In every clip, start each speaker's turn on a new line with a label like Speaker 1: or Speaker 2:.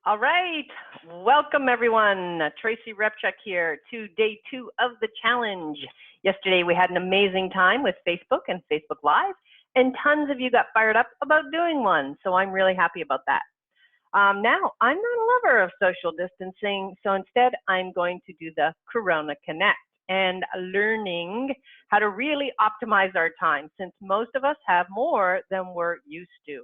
Speaker 1: All right, welcome everyone. Tracy Repchuk here to day 2 of the challenge. Yesterday we had an amazing time with Facebook and Facebook Live, and tons of you got fired up about doing one, so I'm really happy about that. Now, I'm not a lover of social distancing, so instead I'm going to do the Corona Connect and learning how to really optimize our time, since most of us have more than we're used to.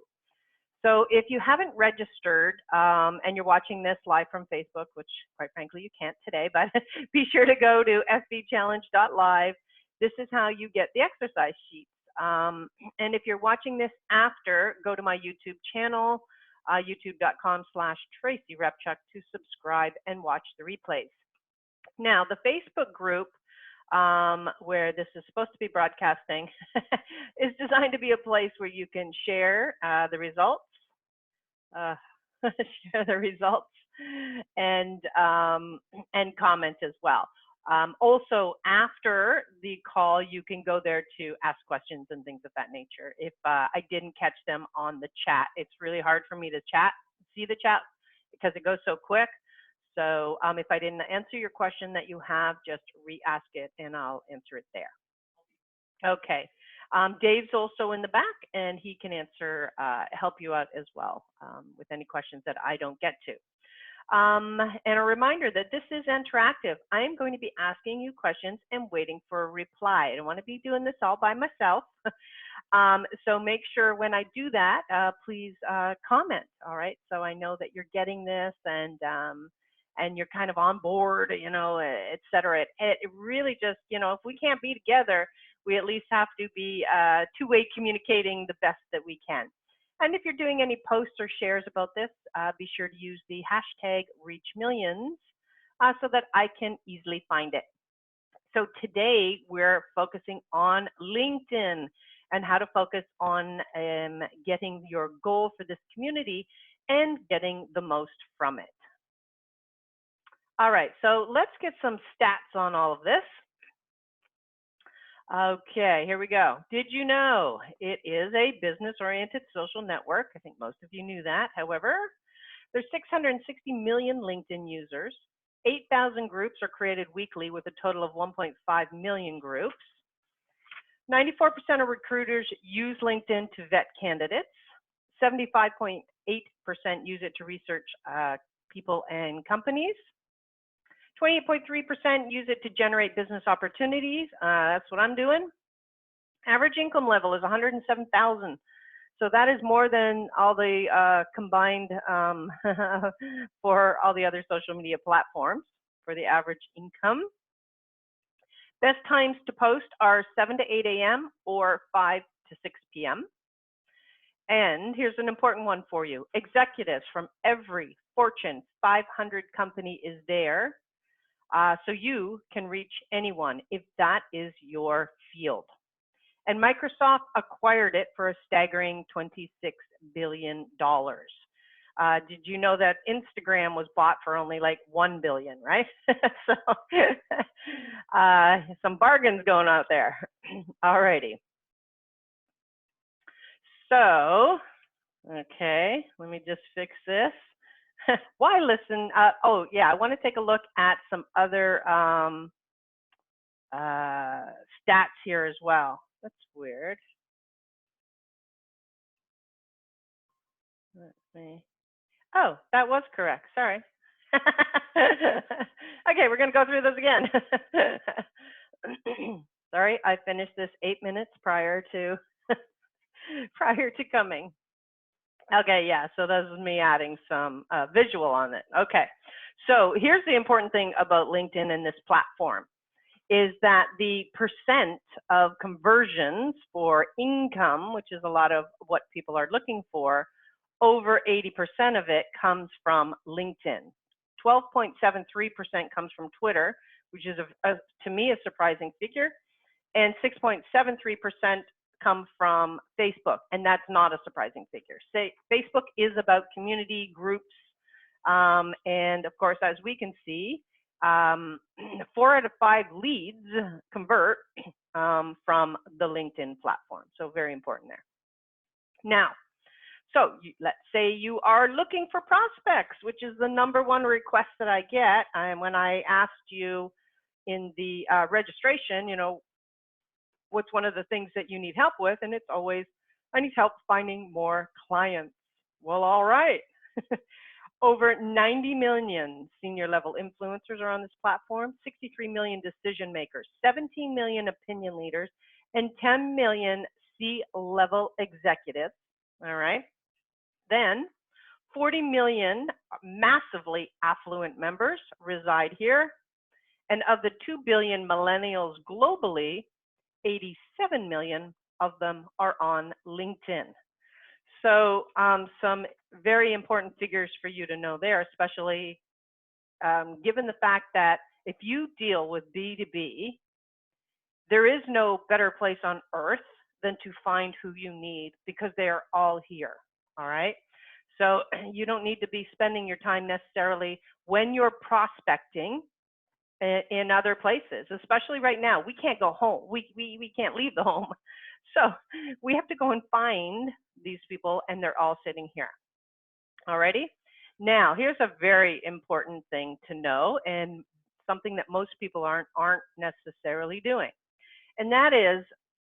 Speaker 1: So if you haven't registered and you're watching this live from Facebook, which quite frankly you can't today, but be sure to go to fbchallenge.live. This is how you get the exercise sheets. And if you're watching this after, go to my YouTube channel, youtube.com/Tracy Repchuk to subscribe and watch the replays. Now, the Facebook group where this is supposed to be broadcasting is designed to be a place where you can share the results, and comment as well. Also, after the call, you can go there to ask questions and things of that nature. If I didn't catch them on the chat, it's really hard for me to see the chat because it goes so quick. So if I didn't answer your question that you have, just re-ask it and I'll answer it there. Okay. Dave's also in the back and he can help you out as well with any questions that I don't get to. And a reminder that this is interactive. I'm going to be asking you questions and waiting for a reply. I don't want to be doing this all by myself. So make sure when I do that, please comment, all right? So I know that you're getting this and you're kind of on board, you know, et cetera. It really just, you know, if we can't be together, we at least have to be two-way communicating the best that we can. And if you're doing any posts or shares about this, be sure to use the hashtag #ReachMillions so that I can easily find it. So today we're focusing on LinkedIn and how to focus on getting your goal for this community and getting the most from it. All right, so let's get some stats on all of this. Okay, here we go. Did you know it is a business-oriented social network? I think most of you knew that. However, there's 660 million LinkedIn users. 8,000 groups are created weekly with a total of 1.5 million groups. 94% of recruiters use LinkedIn to vet candidates. 75.8% use it to research people and companies. 28.3% use it to generate business opportunities. That's what I'm doing. Average income level is $107,000. So that is more than all the combined for all the other social media platforms for the average income. Best times to post are 7 to 8 a.m. or 5 to 6 p.m. And here's an important one for you. Executives from every Fortune 500 company is there. So you can reach anyone if that is your field. And Microsoft acquired it for a staggering $26 billion. Did you know that Instagram was bought for only like $1 billion, right? So some bargains going out there. All righty. So, okay, let me just fix this. Why listen? Oh, yeah, I want to take a look at some other stats here as well. That's weird. Let's see. Oh, that was correct. Sorry. Okay, we're going to go through this again. Sorry, I finished this 8 minutes prior to coming. Okay, yeah, so this is me adding some visual on it. Okay, so here's the important thing about LinkedIn and this platform is that the percent of conversions for income, which is a lot of what people are looking for, over 80% of it comes from LinkedIn. 12.73% comes from Twitter, which is, to me, a surprising figure, and 6.73% come from Facebook, and that's not a surprising figure. Facebook is about community groups, and of course, as we can see, 4 out of 5 leads convert from the LinkedIn platform, so very important there. Now, So let's say you are looking for prospects, which is the #1 request that I get. And when I asked you in the registration, you know, what's one of the things that you need help with? And it's always, I need help finding more clients. Well, all right. Over 90 million senior level influencers are on this platform, 63 million decision makers, 17 million opinion leaders, and 10 million C-level executives. All right. Then 40 million massively affluent members reside here. And of the 2 billion millennials globally, 87 million of them are on LinkedIn. So some very important figures for you to know there, especially given the fact that if you deal with B2B, there is no better place on earth than to find who you need because they are all here, all right? So you don't need to be spending your time necessarily when you're prospecting in other places, especially right now. We can't go home. We can't leave the home. So we have to go and find these people, and they're all sitting here. Alrighty? Now, here's a very important thing to know, and something that most people aren't necessarily doing. And that is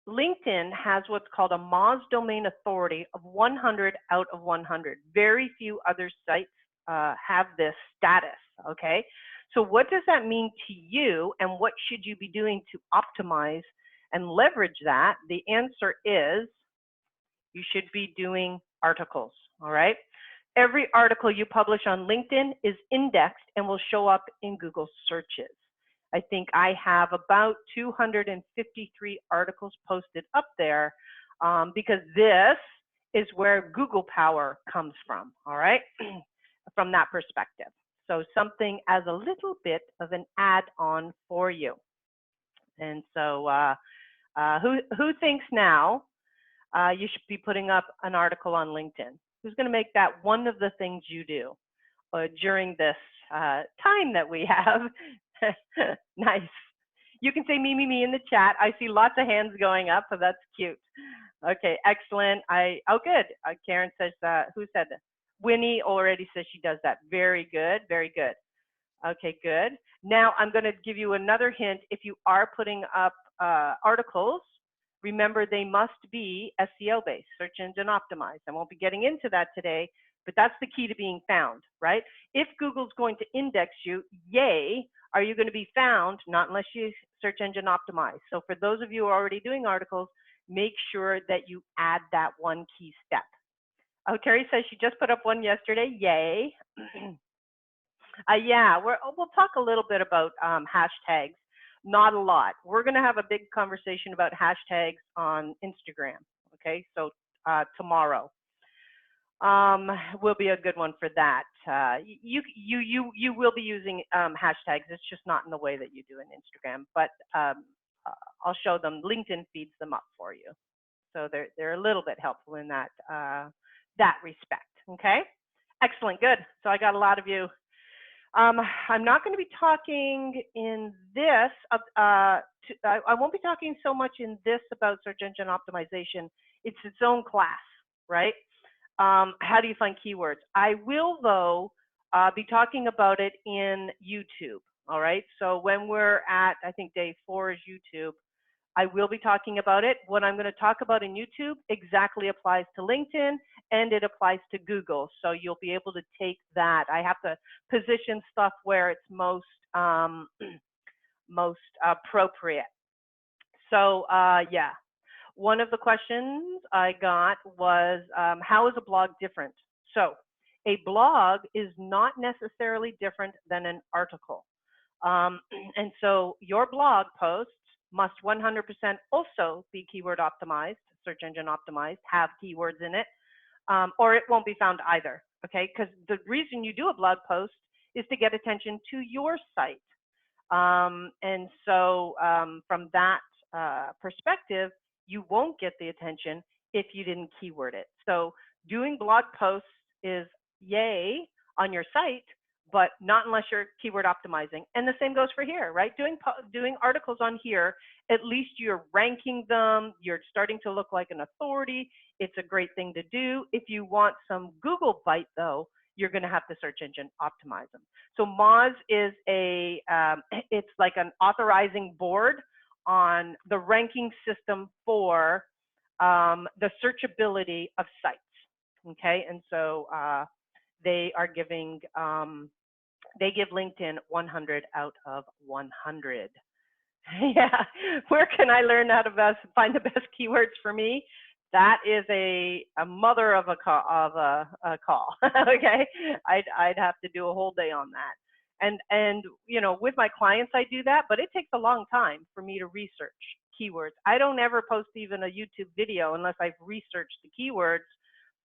Speaker 1: LinkedIn has what's called a Moz domain authority of 100 out of 100. Very few other sites have this status, okay? So what does that mean to you, and what should you be doing to optimize and leverage that? The answer is you should be doing articles, all right? Every article you publish on LinkedIn is indexed and will show up in Google searches. I think I have about 253 articles posted up there because this is where Google power comes from, all right? From that perspective. So something as a little bit of an add-on for you. And so who thinks now you should be putting up an article on LinkedIn? Who's going to make that one of the things you do during this time that we have? Nice. You can say me, me, me in the chat. I see lots of hands going up, so that's cute. Okay, excellent. Oh, good. Karen says, who said that? Winnie already says she does that. Very good, very good. Okay, good. Now I'm going to give you another hint. If you are putting up articles, remember they must be SEO based, search engine optimized. I won't be getting into that today, but that's the key to being found, right? If Google's going to index you, yay, are you going to be found? Not unless you search engine optimize. So for those of you who are already doing articles, make sure that you add that one key step. Oh, Terry says she just put up one yesterday. Yay. Yeah, we'll talk a little bit about hashtags. Not a lot. We're going to have a big conversation about hashtags on Instagram. Okay, so tomorrow will be a good one for that. You will be using hashtags. It's just not in the way that you do in Instagram, but I'll show them. LinkedIn feeds them up for you, so they're a little bit helpful in that that respect. Okay, excellent, good. So I got a lot of you. I'm not going to be talking in this. I won't be talking so much in this about search engine optimization. It's its own class, right? How do you find keywords? I will, though, be talking about it in YouTube. All right. So when we're at, I think day 4 is YouTube. I will be talking about it. What I'm going to talk about in YouTube exactly applies to LinkedIn, and it applies to Google. So you'll be able to take that. I have to position stuff where it's most most appropriate. So yeah, one of the questions I got was, how is a blog different? So a blog is not necessarily different than an article. And so your blog posts must 100% also be keyword optimized, search engine optimized, have keywords in it, or it won't be found either, okay? Because the reason you do a blog post is to get attention to your site. And so from that perspective, you won't get the attention if you didn't keyword it. So doing blog posts is yay on your site, but not unless you're keyword optimizing. And the same goes for here, right? Doing articles on here, at least you're ranking them, you're starting to look like an authority. It's a great thing to do. If you want some Google bite though, you're going to have to search engine optimize them. So Moz is it's like an authorizing board on the ranking system for the searchability of sites. Okay, and so they are giving, they give LinkedIn 100 out of 100. Yeah, where can I learn how to find the best keywords for me? That is a mother of a call. Okay, I'd have to do a whole day on that. And you know, with my clients I do that, but it takes a long time for me to research keywords. I don't ever post even a YouTube video unless I've researched the keywords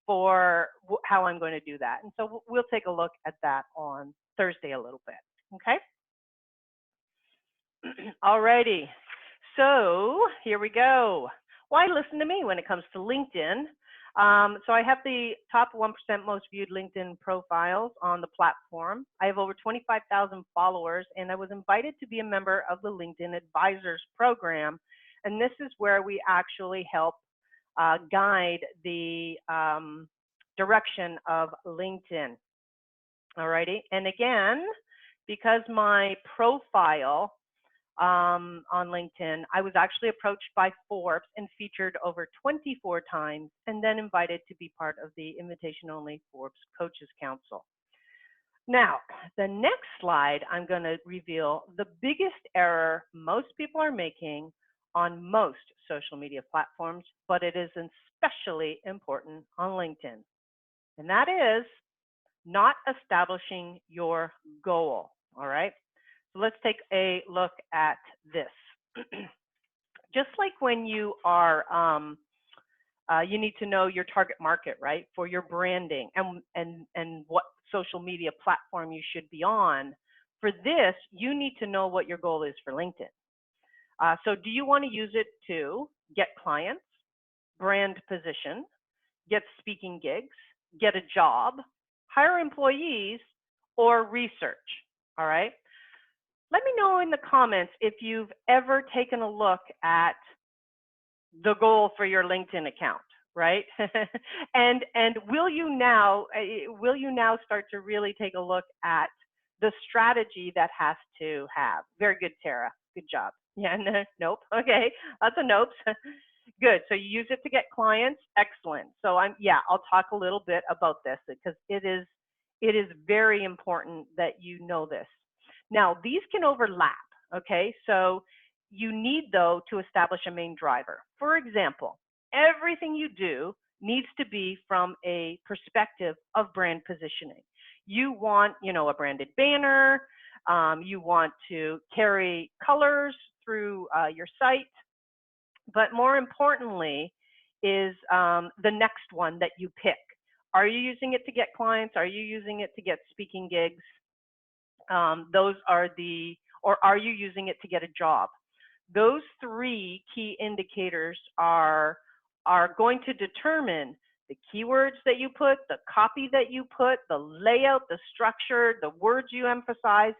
Speaker 1: for how I'm going to do that. And so we'll take a look at that on Thursday a little bit. Okay. Alrighty. So here we go. Why listen to me when it comes to LinkedIn? So I have the top 1% most viewed LinkedIn profiles on the platform. I have over 25,000 followers, and I was invited to be a member of the LinkedIn Advisors program. And this is where we actually help guide the direction of LinkedIn. Alrighty, and again, because my profile on LinkedIn, I was actually approached by Forbes and featured over 24 times, and then invited to be part of the invitation-only Forbes Coaches Council. Now, the next slide, I'm going to reveal the biggest error most people are making on most social media platforms, but it is especially important on LinkedIn. And that is not establishing your goal. All right. So let's take a look at this. Just like when you are, you need to know your target market, right, for your branding and what social media platform you should be on. For this, you need to know what your goal is for LinkedIn. So do you want to use it to get clients, brand position, get speaking gigs, get a job, hire employees, or research? All right. Let me know in the comments if you've ever taken a look at the goal for your LinkedIn account, right? and will you now start to really take a look at the strategy that has to have? Very good, Tara. Good job. Yeah, nope. Okay, lots of nopes. Good. So you use it to get clients. Excellent. So I'll talk a little bit about this because it is very important that you know this. Now, these can overlap. Okay, so you need though to establish a main driver. For example, everything you do needs to be from a perspective of brand positioning. You want, a branded banner. You want to carry colors through your site. But more importantly is the next one that you pick. Are you using it to get clients? Are you using it to get speaking gigs? Or are you using it to get a job? Those three key indicators are going to determine the keywords that you put, the copy that you put, the layout, the structure, the words you emphasize.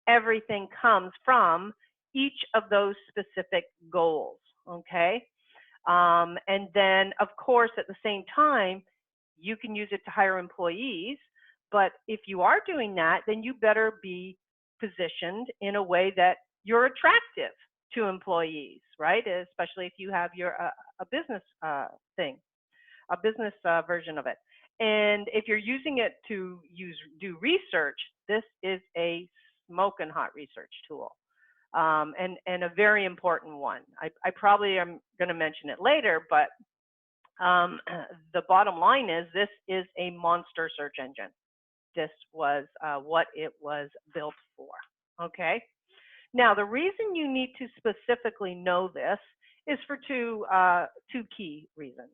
Speaker 1: Everything comes from each of those specific goals, okay? And then, of course, at the same time, you can use it to hire employees. But if you are doing that, then you better be positioned in a way that you're attractive to employees, right? Especially if you have a business thing, a business version of it. And if you're using it to do research, this is a smoking hot research tool, and a very important one. I probably am going to mention it later, but the bottom line is this is a monster search engine. This was what it was built for. Okay. Now, the reason you need to specifically know this is for two key reasons.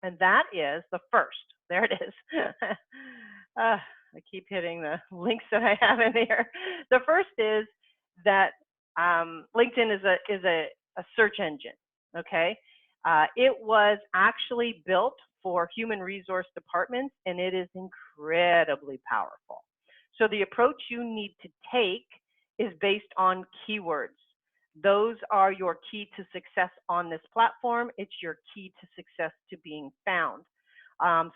Speaker 1: And that is the first. There it is. I keep hitting the links that I have in here. The first is that LinkedIn is a search engine. Okay. It was actually built for human resource departments, and it is incredibly powerful. So the approach you need to take is based on keywords. Those are your key to success on this platform. It's your key to success to being found.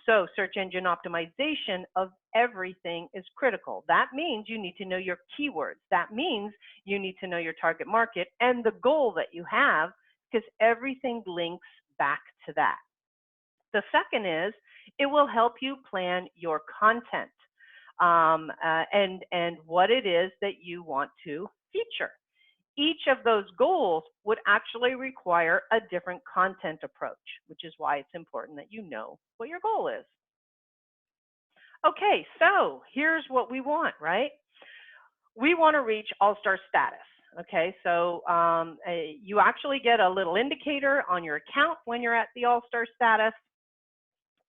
Speaker 1: So search engine optimization of everything is critical. That means you need to know your keywords. That means you need to know your target market and the goal that you have, because everything links back to that. The second is it will help you plan your content and what it is that you want to feature. Each of those goals would actually require a different content approach, which is why it's important that you know what your goal is. Okay, so here's what we want, right? We want to reach all-star status. Okay, so you actually get a little indicator on your account when you're at the all-star status.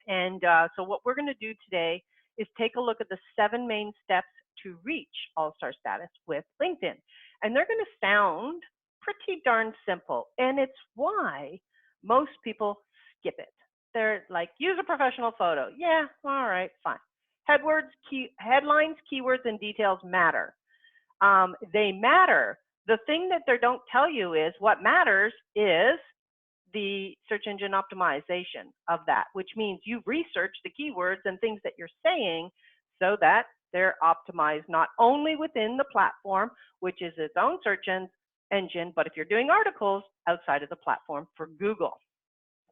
Speaker 1: And so what we're going to do today is take a look at the 7 main steps to reach all-star status with LinkedIn. And they're going to sound pretty darn simple. And it's why most people skip it. They're like, use a professional photo. Yeah, all right, fine. Headlines, keywords, and details matter. They matter. The thing that they don't tell you is what matters is the search engine optimization of that, which means you've researched the keywords and things that you're saying so that they're optimized not only within the platform, which is its own search engine, but if you're doing articles outside of the platform for Google.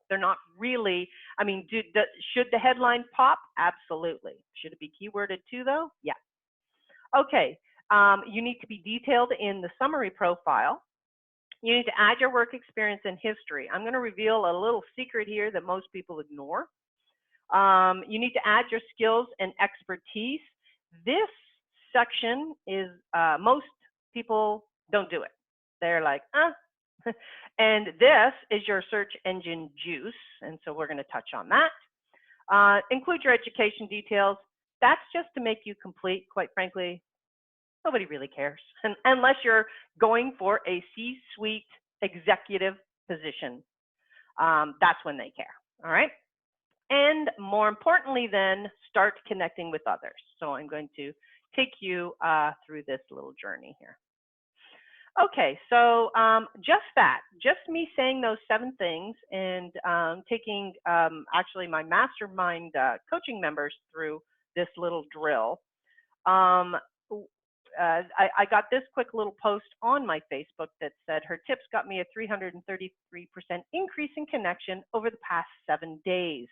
Speaker 1: They're not really, I mean, should the headline pop? Absolutely. Should it be keyworded too, though? Yeah. Okay, you need to be detailed in the summary profile. You need to add your work experience and history. I'm going to reveal a little secret here that most people ignore. You need to add your skills and expertise. This section is, most people don't do it. They're like, and this is your search engine juice. And so we're going to touch on that. Include your education details. That's just to make you complete, quite frankly. Nobody really cares, unless you're going for a C-suite executive position. That's when they care, all right? And more importantly then, start connecting with others. So I'm going to take you through this little journey here. Okay, so just me saying those 7 things and taking actually my mastermind coaching members through this little drill. I got this quick little post on my Facebook that said her tips got me a 333% increase in connection over the past 7 days.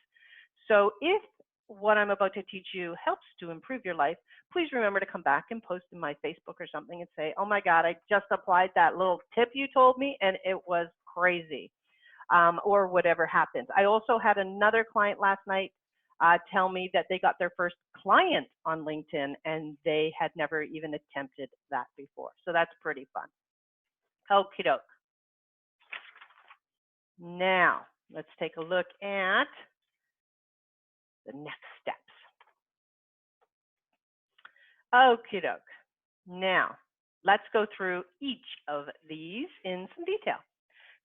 Speaker 1: So if what I'm about to teach you helps to improve your life, please remember to come back and post in my Facebook or something and say, oh my God, I just applied that little tip you told me and it was crazy, or whatever happens. I also had another client last night tell me that they got their first client on LinkedIn and they had never even attempted that before. So that's pretty fun. Okie doke. Now, let's take a look at the next steps. Okie doke. Now, let's go through each of these in some detail.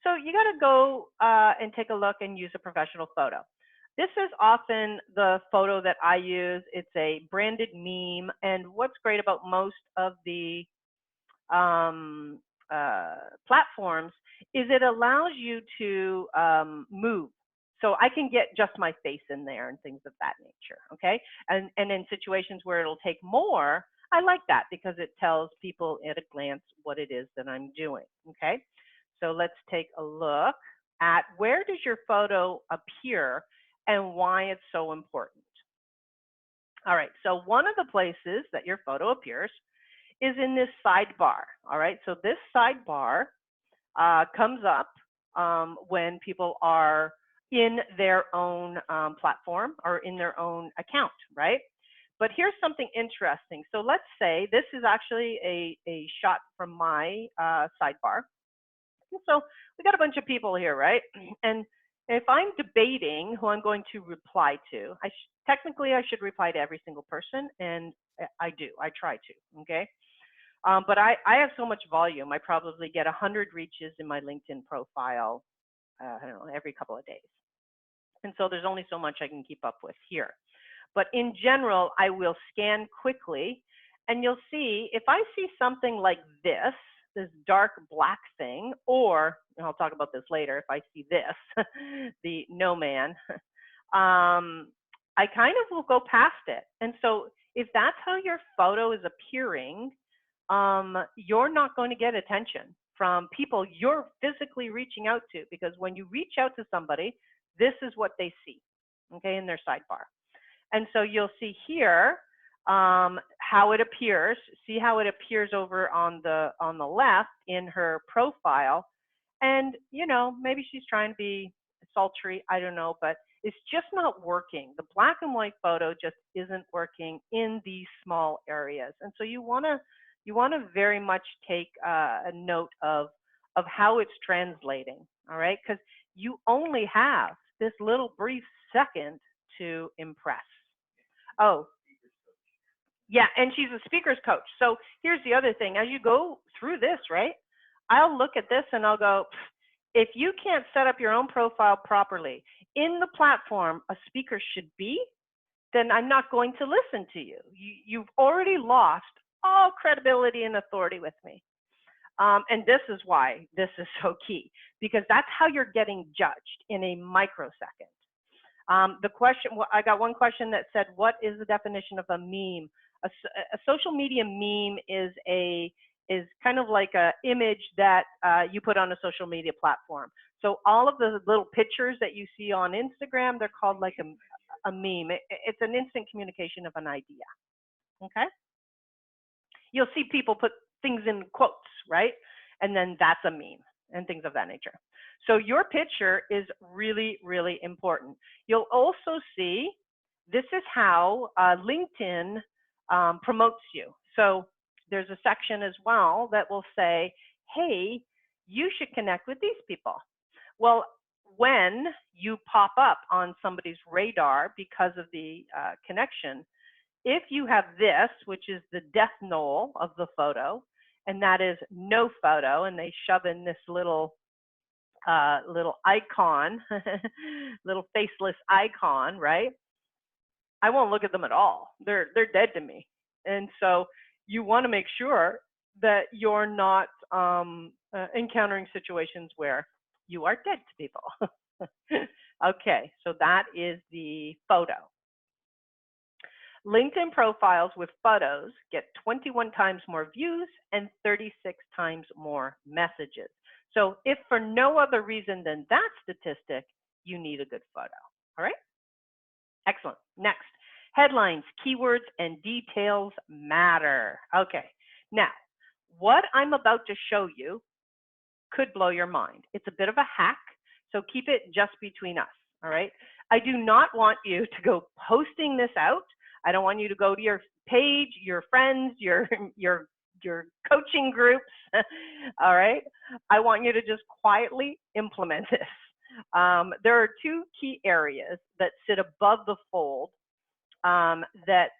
Speaker 1: So you got to go and take a look and use a professional photo. This is often the photo that I use. It's a branded meme. And what's great about most of the platforms is it allows you to move. So I can get just my face in there and things of that nature, okay? And in situations where it'll take more, I like that because it tells people at a glance what it is that I'm doing, okay? So let's take a look at where does your photo appear and why it's so important. All right, so one of the places that your photo appears is in this sidebar, all right? So this sidebar comes up when people are in their own platform or in their own account, right? But here's something interesting. So let's say this is actually a shot from my sidebar. So we got a bunch of people here, right? And if I'm debating who I'm going to reply to, technically I should reply to every single person, and I do. I try to, okay? But I have so much volume. I probably get 100 reaches in my LinkedIn profile, I don't know, every couple of days. And so there's only so much I can keep up with here. But in general, I will scan quickly And you'll see, if I see something like this dark black thing, or, and I'll talk about this later, if I see this, the no man, I kind of will go past it. And so if that's how your photo is appearing, you're not going to get attention from people you're physically reaching out to, because when you reach out to somebody, this is what they see, okay, in their sidebar. And so you'll see here how it appears. See how it appears over on the left in her profile. And, you know, maybe she's trying to be sultry, I don't know, but it's just not working. The black and white photo just isn't working in these small areas. And so you want to very much take a note of how it's translating, all right? Because you only have this little brief second to impress. Oh, yeah, and she's a speaker's coach. So here's the other thing. As you go through this, right, I'll look at this and I'll go, if you can't set up your own profile properly in the platform a speaker should be, then I'm not going to listen to you. You've already lost all credibility and authority with me. And this is why this is so key, because that's how you're getting judged in a microsecond. The question, I got one question that said, what is the definition of a meme? A social media meme is kind of like an image that you put on a social media platform. So all of the little pictures that you see on Instagram, they're called like a meme. It's an instant communication of an idea, okay? You'll see people put things in quotes, right? And then that's a meme and things of that nature. So your picture is really, really important. You'll also see, this is how LinkedIn promotes you. So there's a section as well that will say, hey, you should connect with these people. Well, when you pop up on somebody's radar because of the connection, if you have this, which is the death knoll of the photo, and that is no photo, and they shove in this little icon, little faceless icon, right? I won't look at them at all. They're dead to me. And so you want to make sure that you're not encountering situations where you are dead to people. Okay, so that is the photo. LinkedIn profiles with photos get 21 times more views and 36 times more messages. So if for no other reason than that statistic, you need a good photo. All right? Excellent. Next, headlines, keywords, and details matter. Okay. Now, what I'm about to show you could blow your mind. It's a bit of a hack, so keep it just between us. All right? I do not want you to go posting this out. I don't want you to go to your page, your friends, your coaching groups. All right. I want you to just quietly implement this. There are two key areas that sit above the fold that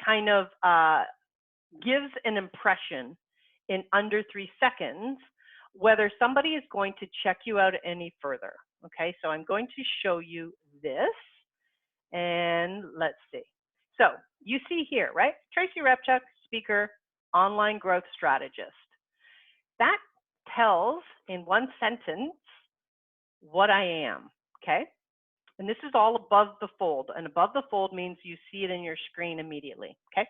Speaker 1: kind of gives an impression in under 3 seconds whether somebody is going to check you out any further. Okay, so I'm going to show you this. And let's see. So you see here, right? Tracy Repchuk, speaker, online growth strategist. That tells in one sentence what I am, okay? And this is all above the fold. And above the fold means you see it in your screen immediately, okay?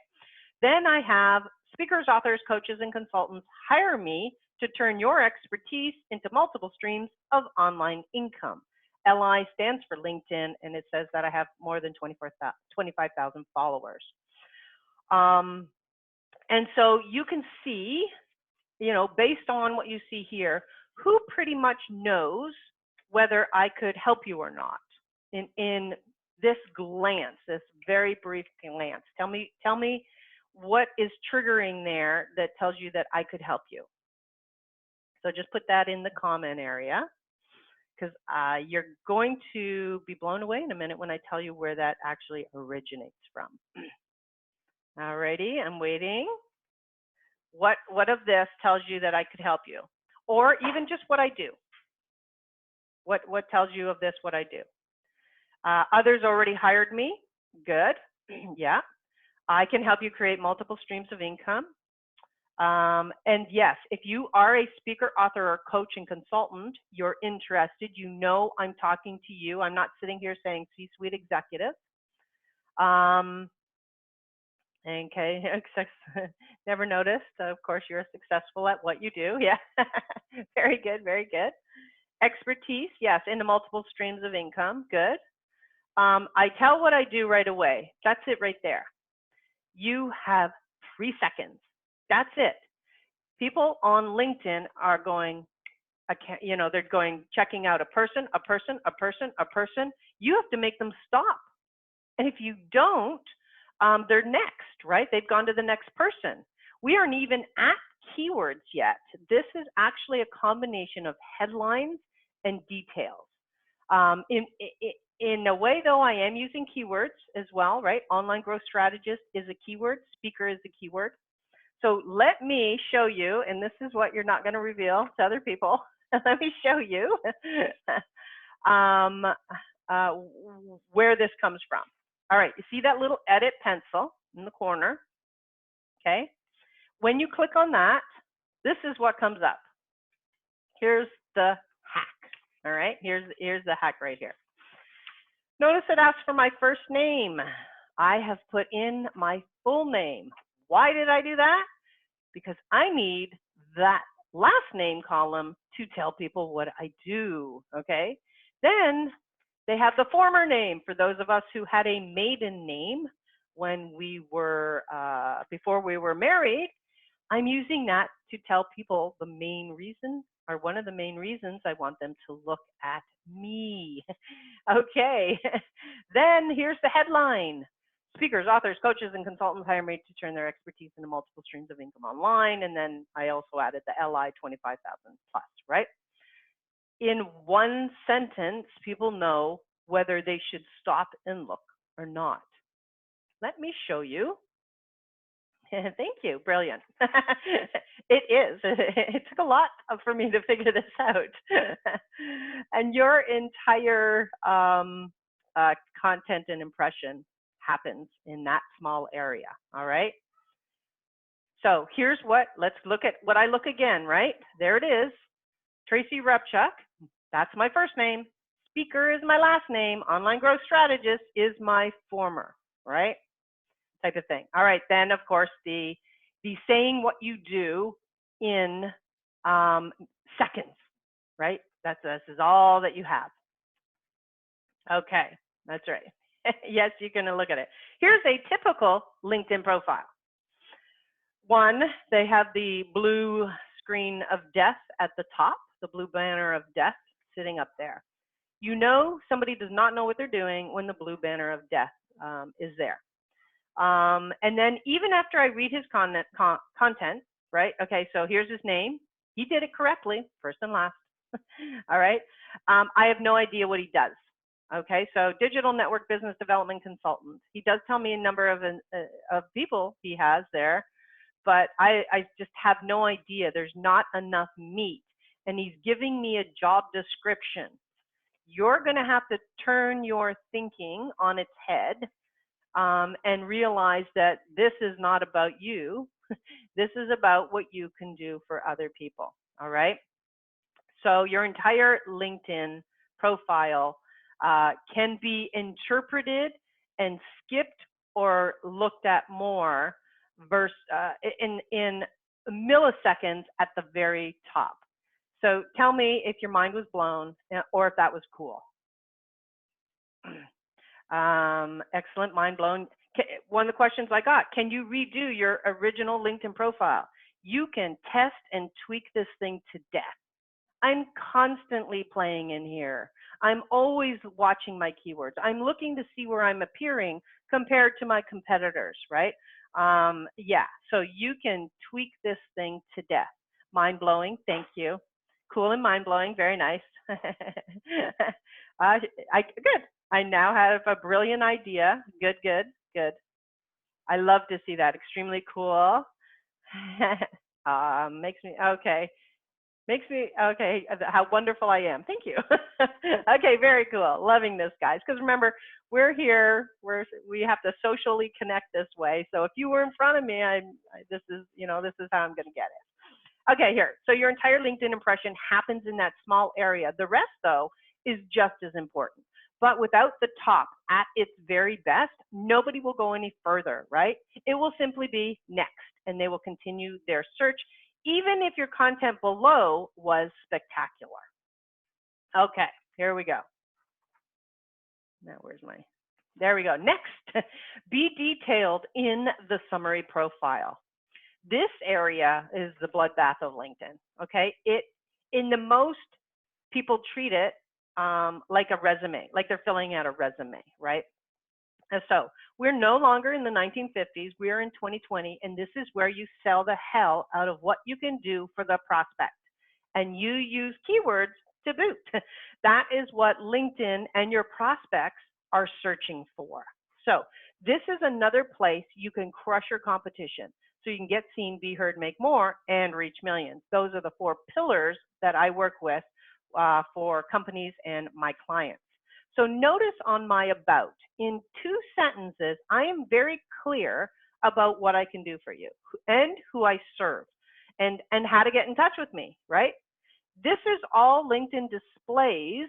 Speaker 1: Then I have speakers, authors, coaches, and consultants hire me to turn your expertise into multiple streams of online income. LI stands for LinkedIn, and it says that I have more than 25,000 followers. And so you can see, you know, based on what you see here, who pretty much knows whether I could help you or not in this glance, this very brief glance. Tell me what is triggering there that tells you that I could help you. So just put that in the comment area, because you're going to be blown away in a minute when I tell you where that actually originates from. Alrighty, I'm waiting. What of this tells you that I could help you? Or even just what I do? What tells you of this, what I do? Others already hired me. Good. Yeah. I can help you create multiple streams of income. And yes, if you are a speaker, author, or coach and consultant, you're interested, you know I'm talking to you. I'm not sitting here saying C-suite executive. Okay, never noticed. Of course, you're successful at what you do. Yeah, very good, very good. Expertise, yes, into multiple streams of income. Good. I tell what I do right away. That's it right there. You have 3 seconds. That's it. People on LinkedIn are going, you know, they're going, checking out a person, a person, a person, a person. You have to make them stop. And if you don't, they're next, right? They've gone to the next person. We aren't even at keywords yet. This is actually a combination of headlines and details. In a way, though, I am using keywords as well, right? Online growth strategist is a keyword. Speaker is a keyword. So let me show you, and this is what you're not going to reveal to other people. Let me show you where this comes from. All right, you see that little edit pencil in the corner? Okay. When you click on that, this is what comes up. Here's the hack. All right, here's the hack right here. Notice it asks for my first name. I have put in my full name. Why did I do that? Because I need that last name column to tell people what I do, okay? Then they have the former name for those of us who had a maiden name when we were, before we were married. I'm using that to tell people the main reason, or one of the main reasons I want them to look at me. Okay, then here's the headline. Speakers, authors, coaches, and consultants hire me to turn their expertise into multiple streams of income online. And then I also added the LI 25,000 plus, right? In one sentence, people know whether they should stop and look or not. Let me show you. Thank you, brilliant. It is. It took a lot for me to figure this out. And your entire content and impression happens in that small area, all right? So here's what, let's look at what I look again, right? There it is, Tracy Repchuk, that's my first name. Speaker is my last name. Online growth strategist is my former, right? Type of thing. All right, then of course the saying what you do in seconds, right? This is all that you have. Okay, that's right. Yes, you can look at it. Here's a typical LinkedIn profile. One, they have the blue screen of death at the top, the blue banner of death sitting up there. You know somebody does not know what they're doing when the blue banner of death is there. And then even after I read his content, right? Okay, so here's his name. He did it correctly, first and last. All right. I have no idea what he does. Okay, so digital network business development consultant. He does tell me a number of people he has there, but I just have no idea. There's not enough meat, and he's giving me a job description. You're going to have to turn your thinking on its head and realize that this is not about you. This is about what you can do for other people. All right. So your entire LinkedIn profile can be interpreted and skipped or looked at more in milliseconds at the very top. So tell me if your mind was blown or if that was cool. Excellent, mind blown. One of the questions I got, can you redo your original LinkedIn profile? You can test and tweak this thing to death. I'm constantly playing in here. I'm always watching my keywords. I'm looking to see where I'm appearing compared to my competitors, right? Yeah, so you can tweak this thing to death. Mind blowing, thank you. Cool and mind blowing, very nice. Good. I now have a brilliant idea. Good, good, good. I love to see that. Extremely cool. Makes me, okay. Makes me, okay, how wonderful I am. Thank you. Okay, very cool. Loving this, guys. Because remember, we're here, we have to socially connect this way. So if you were in front of me, this is, this is how I'm going to get it. Okay, here. So your entire LinkedIn impression happens in that small area. The rest, though, is just as important. But without the top at its very best, nobody will go any further, right? It will simply be next, and they will continue their search even if your content below was spectacular. Okay, here we go. Now, there we go. Next, be detailed in the summary profile. This area is the bloodbath of LinkedIn, okay? In the most, people treat it like a resume, like they're filling out a resume, right? And so we're no longer in the 1950s, we're in 2020, and this is where you sell the hell out of what you can do for the prospect. And you use keywords to boot. That is what LinkedIn and your prospects are searching for. So this is another place you can crush your competition. So you can get seen, be heard, make more, and reach millions. Those are the 4 pillars that I work with for companies and my clients. So notice on my about, in 2 sentences, I am very clear about what I can do for you and who I serve and how to get in touch with me, right? This is all LinkedIn displays.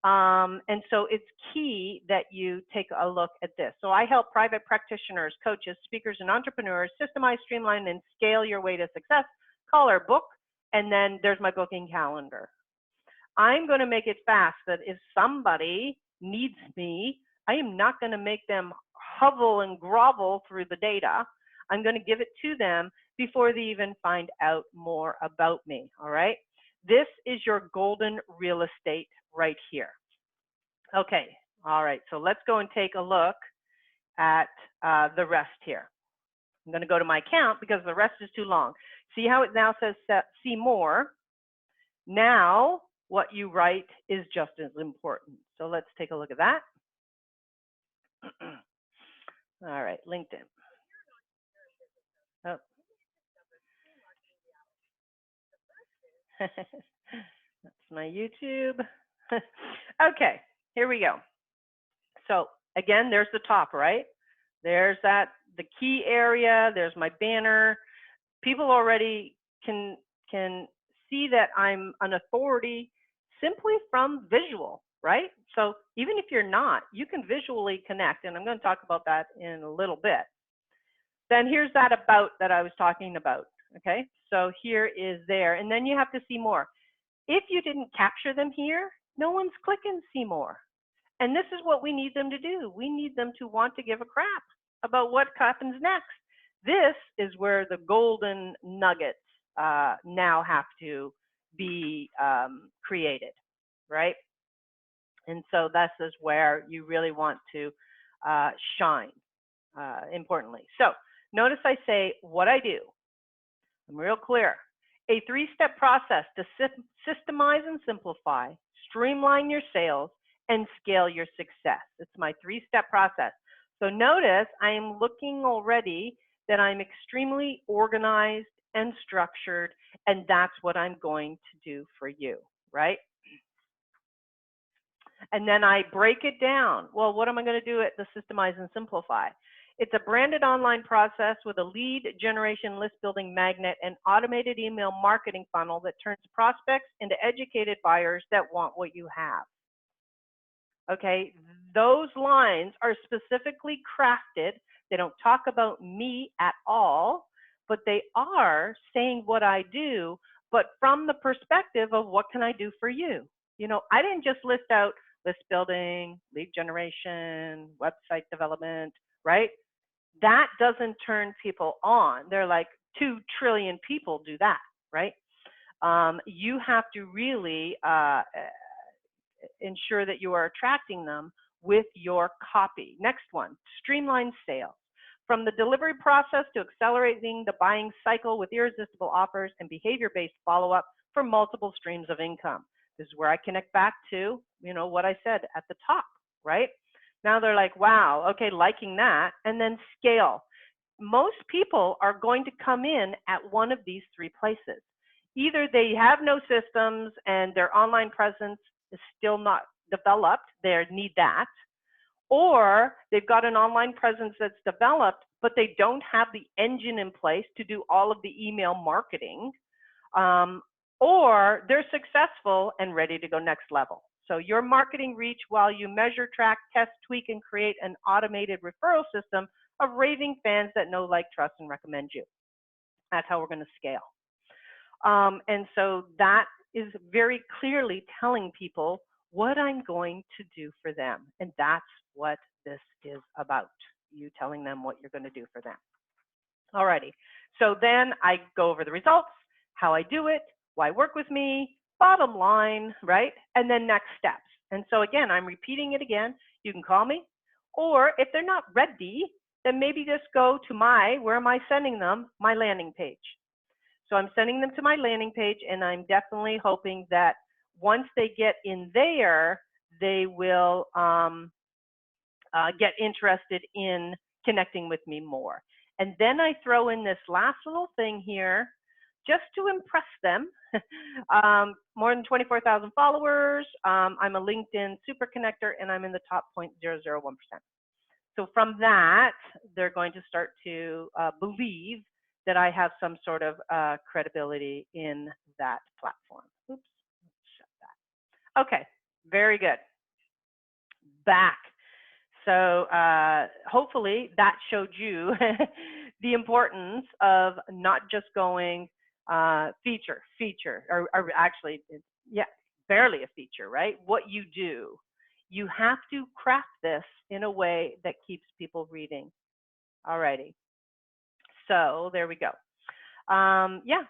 Speaker 1: And so it's key that you take a look at this. So I help private practitioners, coaches, speakers, and entrepreneurs systemize, streamline, and scale your way to success. Call or book, and then there's my booking calendar. I'm going to make it fast that if somebody needs me, I am not going to make them hovel and grovel through the data. I'm going to give it to them before they even find out more about me, all right? This is your golden real estate right here. Okay, all right, so let's go and take a look at the rest here. I'm going to go to my account because the rest is too long. See how it now says see more? Now, what you write is just as important. So let's take a look at that. All right, LinkedIn. Oh. That's my YouTube. Okay, here we go. So again, there's the top, right? There's the key area, there's my banner. People already can see that I'm an authority simply from visual, right? So even if you're not, you can visually connect, and I'm going to talk about that in a little bit. Then here's that about that I was talking about, okay? So here is there, and then you have to see more. If you didn't capture them here, no one's clicking see more. And this is what we need them to do. We need them to want to give a crap about what happens next. This is where the golden nuggets now have to be created, right? And so this is where you really want to shine, importantly. So notice I say what I do. I'm real clear. A 3-step process to systemize and simplify, streamline your sales, and scale your success. It's my 3-step process. So notice I am looking already that I'm extremely organized and structured, and that's what I'm going to do for you, right? And then I break it down. Well, what am I going to do at the systemize and simplify? It's a branded online process with a lead generation, list building magnet, and automated email marketing funnel that turns prospects into educated buyers that want what you have. Okay, those lines are specifically crafted. They don't talk about me at all, but they are saying what I do, but from the perspective of what can I do for you? You know, I didn't just list out list building, lead generation, website development, right? That doesn't turn people on. They're like 2 trillion people do that, right? You have to really ensure that you are attracting them with your copy. Next one, streamline sales. From the delivery process to accelerating the buying cycle with irresistible offers and behavior-based follow-up for multiple streams of income. This is where I connect back to, you know, what I said at the top, right? Now they're like, wow, okay, liking that, and then scale. Most people are going to come in at one of these 3 places. Either they have no systems and their online presence is still not developed, they need that, or they've got an online presence that's developed, but they don't have the engine in place to do all of the email marketing, or they're successful and ready to go next level. So your marketing reach while you measure, track, test, tweak, and create an automated referral system of raving fans that know, like, trust, and recommend you. That's how we're going to scale. And so that is very clearly telling people what I'm going to do for them. And that's what this is about, you telling them what you're going to do for them. Alrighty, so then I go over the results, how I do it, why work with me, bottom line, right? And then next steps. And so again, I'm repeating it again. You can call me, or if they're not ready, then maybe just go to where am I sending them? My landing page. So I'm sending them to my landing page, and I'm definitely hoping that once they get in there, they will get interested in connecting with me more. And then I throw in this last little thing here just to impress them. More than 24,000 followers. I'm a LinkedIn super connector, and I'm in the top 0.001%. So from that, they're going to start to believe that I have some sort of credibility in that platform. Oops, shut that. Okay, very good. Back. So hopefully that showed you the importance of not just going feature, or actually, yeah, barely a feature, right? What you do. You have to craft this in a way that keeps people reading. Alrighty. So there we go. Yeah,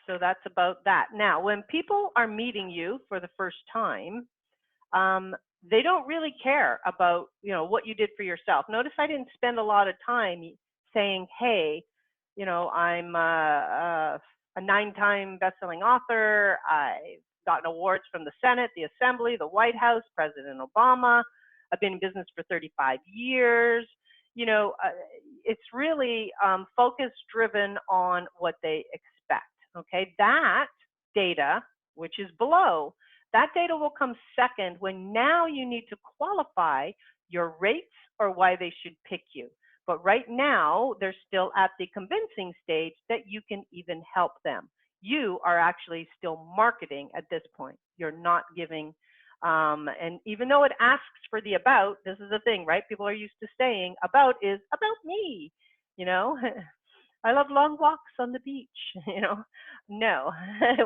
Speaker 1: so that's about that. Now, when people are meeting you for the first time, they don't really care about, what you did for yourself. Notice I didn't spend a lot of time saying, hey, I'm a 9-time best-selling author. I've gotten awards from the Senate, the Assembly, the White House, President Obama. I've been in business for 35 years. It's really focus-driven on what they expect. Okay, that data, which is below, that data will come second when now you need to qualify your rates or why they should pick you. But right now, they're still at the convincing stage that you can even help them. You are actually still marketing at this point. You're not giving, and even though it asks for the about, this is the thing, right? People are used to saying about is about me, I love long walks on the beach, No,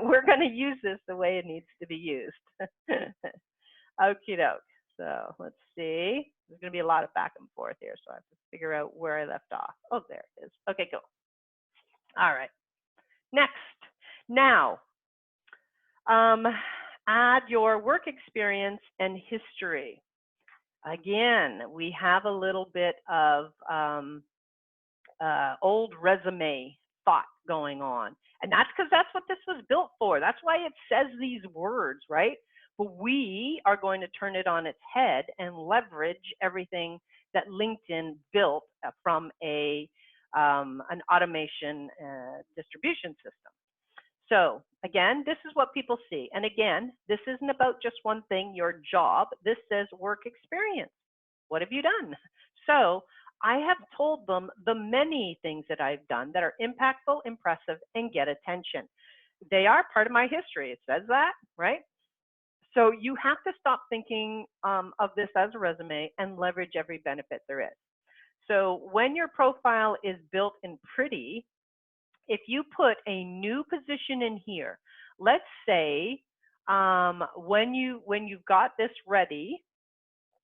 Speaker 1: we're going to use this the way it needs to be used. Okie doke. So let's see. There's going to be a lot of back and forth here, so I have to figure out where I left off. Oh, there it is. Okay, cool. All right. Next. Now, add your work experience and history. Again, we have a little bit of old resume thought going on. And that's because that's what this was built for. That's why it says these words, right? But we are going to turn it on its head and leverage everything that LinkedIn built from an automation distribution system. So again, this is what people see. And again, this isn't about just one thing, your job. This says work experience. What have you done? So I have told them the many things that I've done that are impactful, impressive, and get attention. They are part of my history. It says that, right? So you have to stop thinking of this as a resume and leverage every benefit there is. So when your profile is built in pretty, if you put a new position in here, let's say when you've got this ready,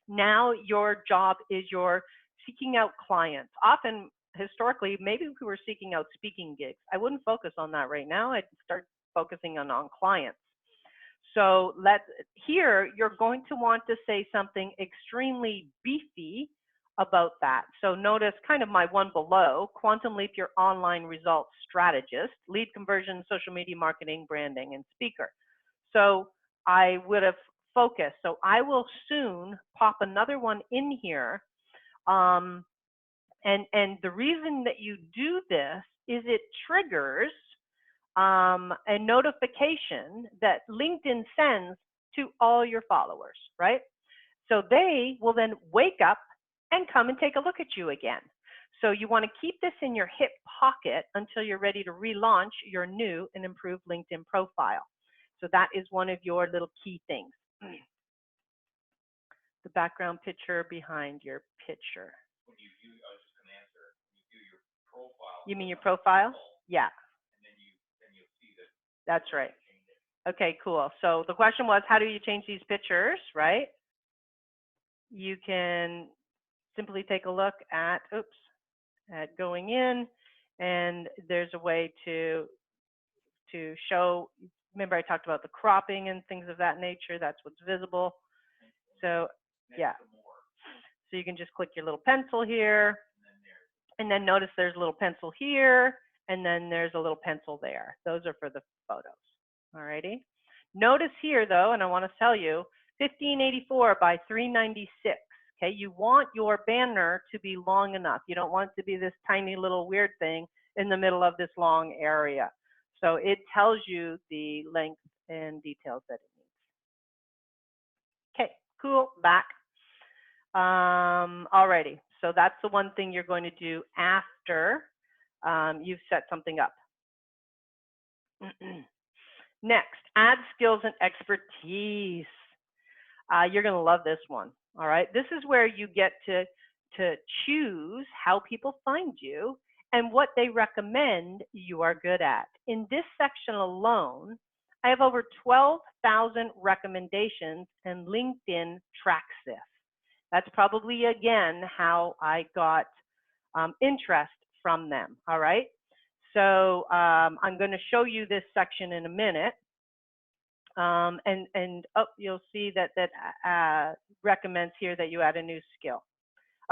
Speaker 1: now your job is you're seeking out clients. Often, historically, maybe if we were seeking out speaking gigs, I wouldn't focus on that right now. I'd start focusing on clients. So here, you're going to want to say something extremely beefy about that. So notice kind of my one below, Quantum Leap, your online results strategist, lead conversion, social media marketing, branding, and speaker. So I would have focused. So I will soon pop another one in here. And the reason that you do this is it triggers a notification that LinkedIn sends to all your followers, right? So they will then wake up and come and take a look at you again. So you want to keep this in your hip pocket until you're ready to relaunch your new and improved LinkedIn profile. So that is one of your little key things. The background picture behind your picture.
Speaker 2: When you view, I was just going to answer, when you view your profile.
Speaker 1: You mean your profile? Yeah.
Speaker 2: And then you'll see that.
Speaker 1: That's right. Okay, cool. So the question was, how do you change these pictures, right? You can simply take a look at, at going in, and there's a way to show. Remember I talked about the cropping and things of that nature. That's what's visible. So yeah. So you can just click your little pencil here, and then notice there's a little pencil here, and then there's a little pencil there. Those are for the photos. Alrighty. Notice here though, and I want to tell you, 1584 by 396. Okay, you want your banner to be long enough. You don't want it to be this tiny little weird thing in the middle of this long area. So it tells you the length and details that it needs. Okay, cool, back. Alrighty, so that's the one thing you're going to do after you've set something up. Next, add skills and expertise. You're going to love this one. All right, this is where you get to choose how people find you and what they recommend you are good at. In this section alone, I have over 12,000 recommendations, and LinkedIn tracks this. That's probably, again, how I got interest from them. All right, so I'm going to show you this section in a minute. You'll see that recommends here that you add a new skill.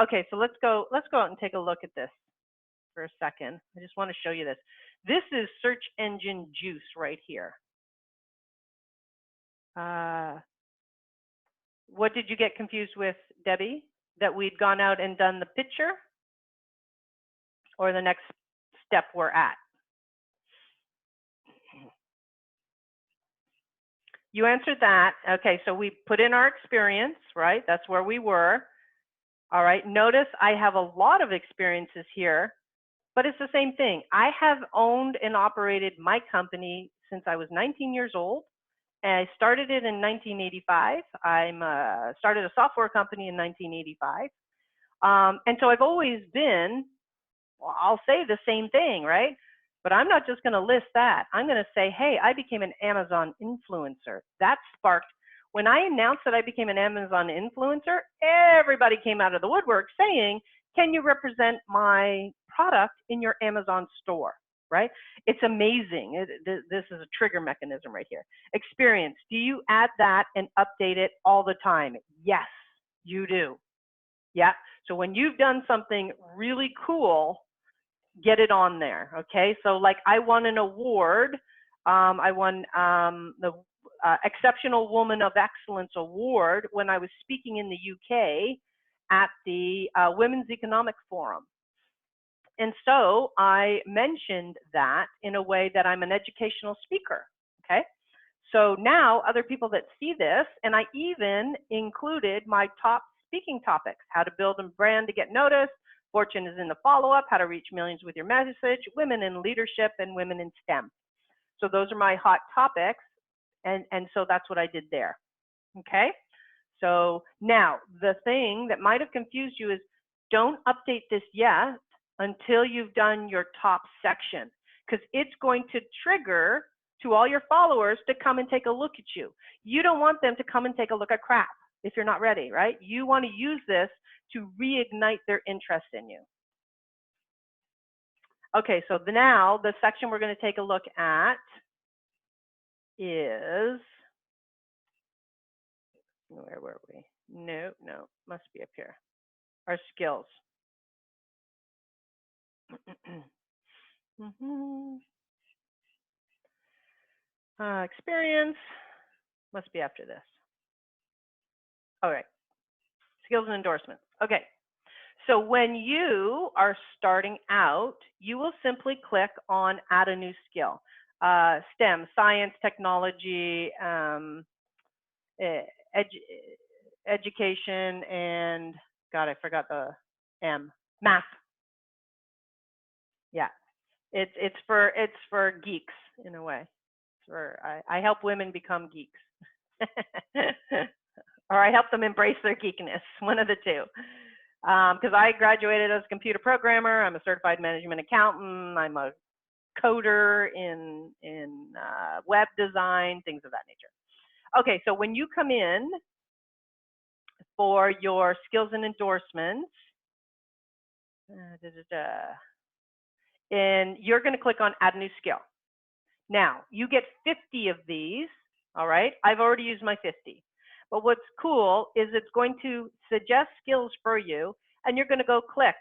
Speaker 1: Okay, so let's go out and take a look at this for a second. I just want to show you this. This is search engine juice right here. What did you get confused with, Debbie? That we'd gone out and done the picture, or the next step we're at? You answered that. Okay, so we put in our experience, right? That's where we were. All right, notice I have a lot of experiences here, but it's the same thing. I have owned and operated my company since I was 19 years old. And I started it in 1985. I started a software company in 1985. And so I've always been, well, I'll say the same thing, right? But I'm not just going to list that. I'm going to say, hey, I became an Amazon influencer. That sparked, when I announced that I became an Amazon influencer, everybody came out of the woodwork saying, can you represent my product in your Amazon store, right? It's amazing. This is a trigger mechanism right here. Experience, do you add that and update it all the time? Yes, you do. Yeah, so when you've done something really cool, get it on there, okay? So like I won an award. I won the Exceptional Woman of Excellence Award when I was speaking in the UK at the Women's Economic Forum. And so I mentioned that in a way that I'm an educational speaker, okay? So now other people that see this, and I even included my top speaking topics: how to build a brand to get noticed, fortune is in the follow-up, how to reach millions with your message, women in leadership, and women in STEM. So those are my hot topics, and so that's what I did there, okay? So now, the thing that might have confused you is don't update this yet until you've done your top section, because it's going to trigger to all your followers to come and take a look at you. You don't want them to come and take a look at crap if you're not ready, right? You want to use this to reignite their interest in you. Okay, so now the section we're going to take a look at is, where were we? No, must be up here. Our skills. Experience must be after this. All right, skills and endorsements. Okay, so when you are starting out, you will simply click on add a new skill. STEM, science, technology, education, and God, I forgot the M, math. Yeah, it's for geeks in a way. I help women become geeks, or I help them embrace their geekness. One of the two. Because I graduated as a computer programmer. I'm a certified management accountant. I'm a coder in web design, things of that nature. Okay, so when you come in for your skills and endorsements, and you're going to click on add new skill. Now, you get 50 of these, all right? I've already used my 50. But what's cool is it's going to suggest skills for you, and you're going to go click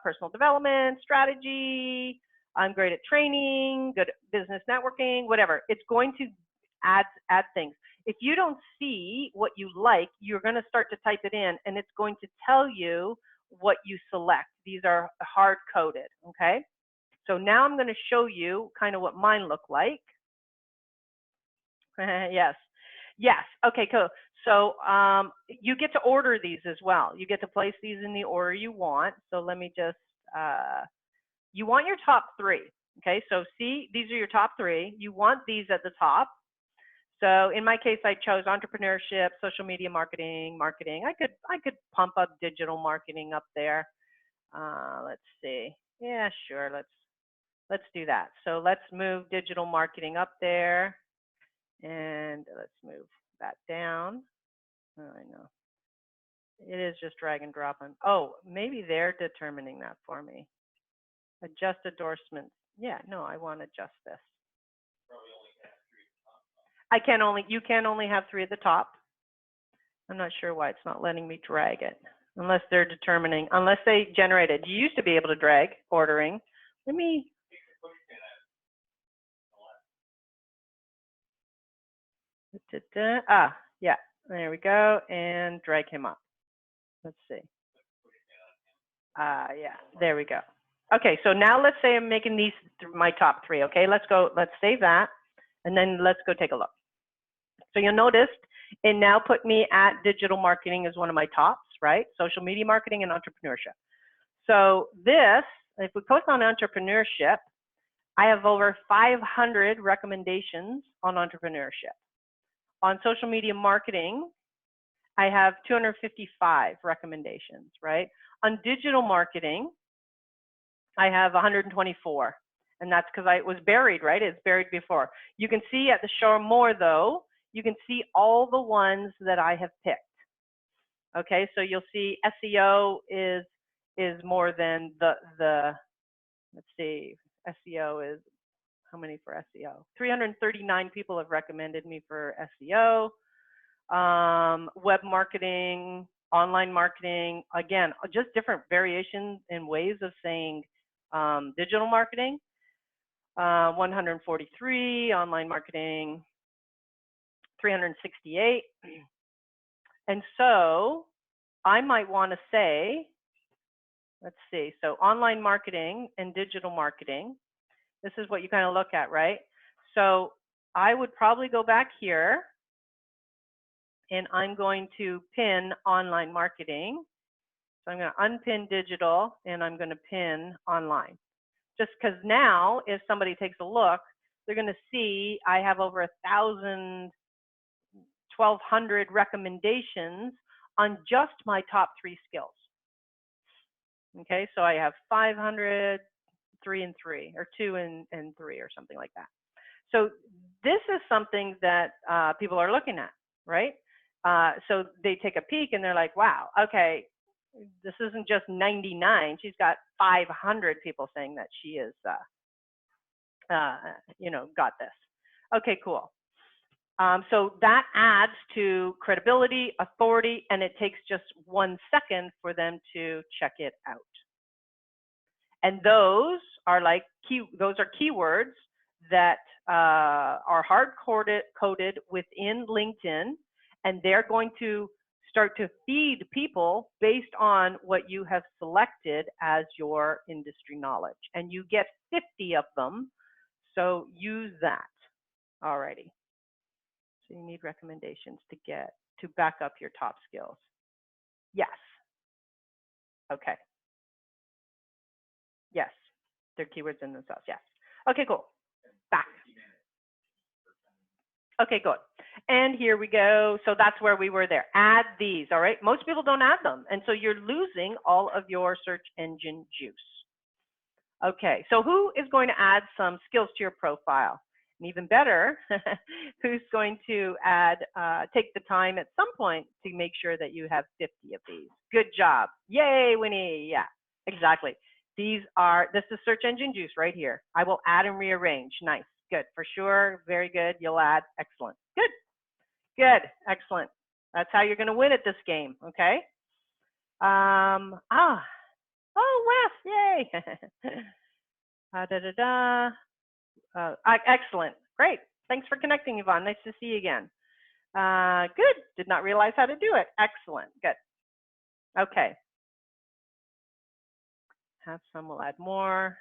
Speaker 1: personal development, strategy, I'm great at training, good at business networking, whatever. It's going to add things. If you don't see what you like, you're going to start to type it in, and it's going to tell you what you select. These are hard-coded, okay? So now I'm going to show you kind of what mine look like. Yes. Yes. Okay, cool. So you get to order these as well. You get to place these in the order you want. So let me just, you want your top 3. Okay, so see, these are your top 3. You want these at the top. So in my case, I chose entrepreneurship, social media marketing. I could pump up digital marketing up there. Let's see. Yeah, sure. Let's do that. So let's move digital marketing up there, and let's move that down. Oh, I know. It is just drag and drop. Oh, maybe they're determining that for me. Adjust endorsements. Yeah, no, I want to adjust this. You can only have 3 at the top. I'm not sure why it's not letting me drag it, unless they're determining, unless they generated. You used to be able to drag ordering. Let me. Ah, yeah, there we go, and drag him up. Let's see. Yeah, there we go. Okay, so now let's say I'm making these my top 3. Okay, let's save that, and then let's go take a look. So you'll notice it now put me at digital marketing as one of my tops, right? Social media marketing and entrepreneurship. So this, if we click on entrepreneurship, I have over 500 recommendations on entrepreneurship. On social media marketing, I have 255 recommendations, right? On digital marketing, I have 124, and that's because it was buried, right? It's buried before. You can see at the show more though, you can see all the ones that I have picked. Okay, so you'll see SEO is more than the let's see, SEO is, how many for SEO? 339 people have recommended me for SEO. Web marketing, online marketing, again, just different variations and ways of saying digital marketing. 143, online marketing, 368. And so I might want to say, let's see, so online marketing and digital marketing, this is what you kind of look at, right? So I would probably go back here, and I'm going to pin online marketing. So I'm going to unpin digital, and I'm going to pin online. Just because now, if somebody takes a look, they're going to see I have over 1,000, 1,200 recommendations on just my top 3 skills. Okay, so I have 500, 3 and 3, or 2 and 3, or something like that. So this is something that people are looking at, right? So they take a peek and they're like, wow, okay, this isn't just 99. She's got 500 people saying that she is, you know, got this. Okay, cool. So that adds to credibility, authority, and it takes just 1 second for them to check it out. And those are like those are keywords that are hard-coded within LinkedIn, and they're going to start to feed people based on what you have selected as your industry knowledge. And you get 50 of them. So use that already. So you need recommendations to back up your top skills. Yes. Okay. Yes. They're keywords in themselves. Yes. Okay, cool. Back. Okay, good. And here we go. So that's where we were there. Add these, all right? Most people don't add them. And so you're losing all of your search engine juice. Okay, so who is going to add some skills to your profile? And even better, who's going to take the time at some point to make sure that you have 50 of these? Good job. Yay, Winnie. Yeah, exactly. This is search engine juice right here. I will add and rearrange. Nice. Good. For sure. Very good. You'll add. Excellent. Good. Good. Excellent. That's how you're going to win at this game. Okay. Oh, Wes. Yay. Excellent. Great. Thanks for connecting, Yvonne. Nice to see you again. Good. Did not realize how to do it. Excellent. Good. Okay. Have some. We'll add more.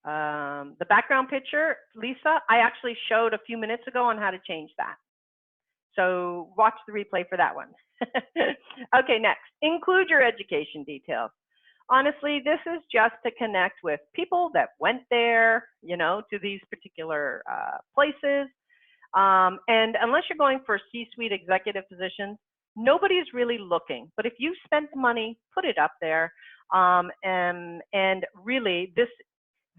Speaker 1: The background picture, Lisa, I actually showed a few minutes ago on how to change that. So watch the replay for that one. Okay, next, include your education details. Honestly, this is just to connect with people that went there, to these particular places. And unless you're going for C-suite executive positions, nobody's really looking. But if you spent money, put it up there. And really,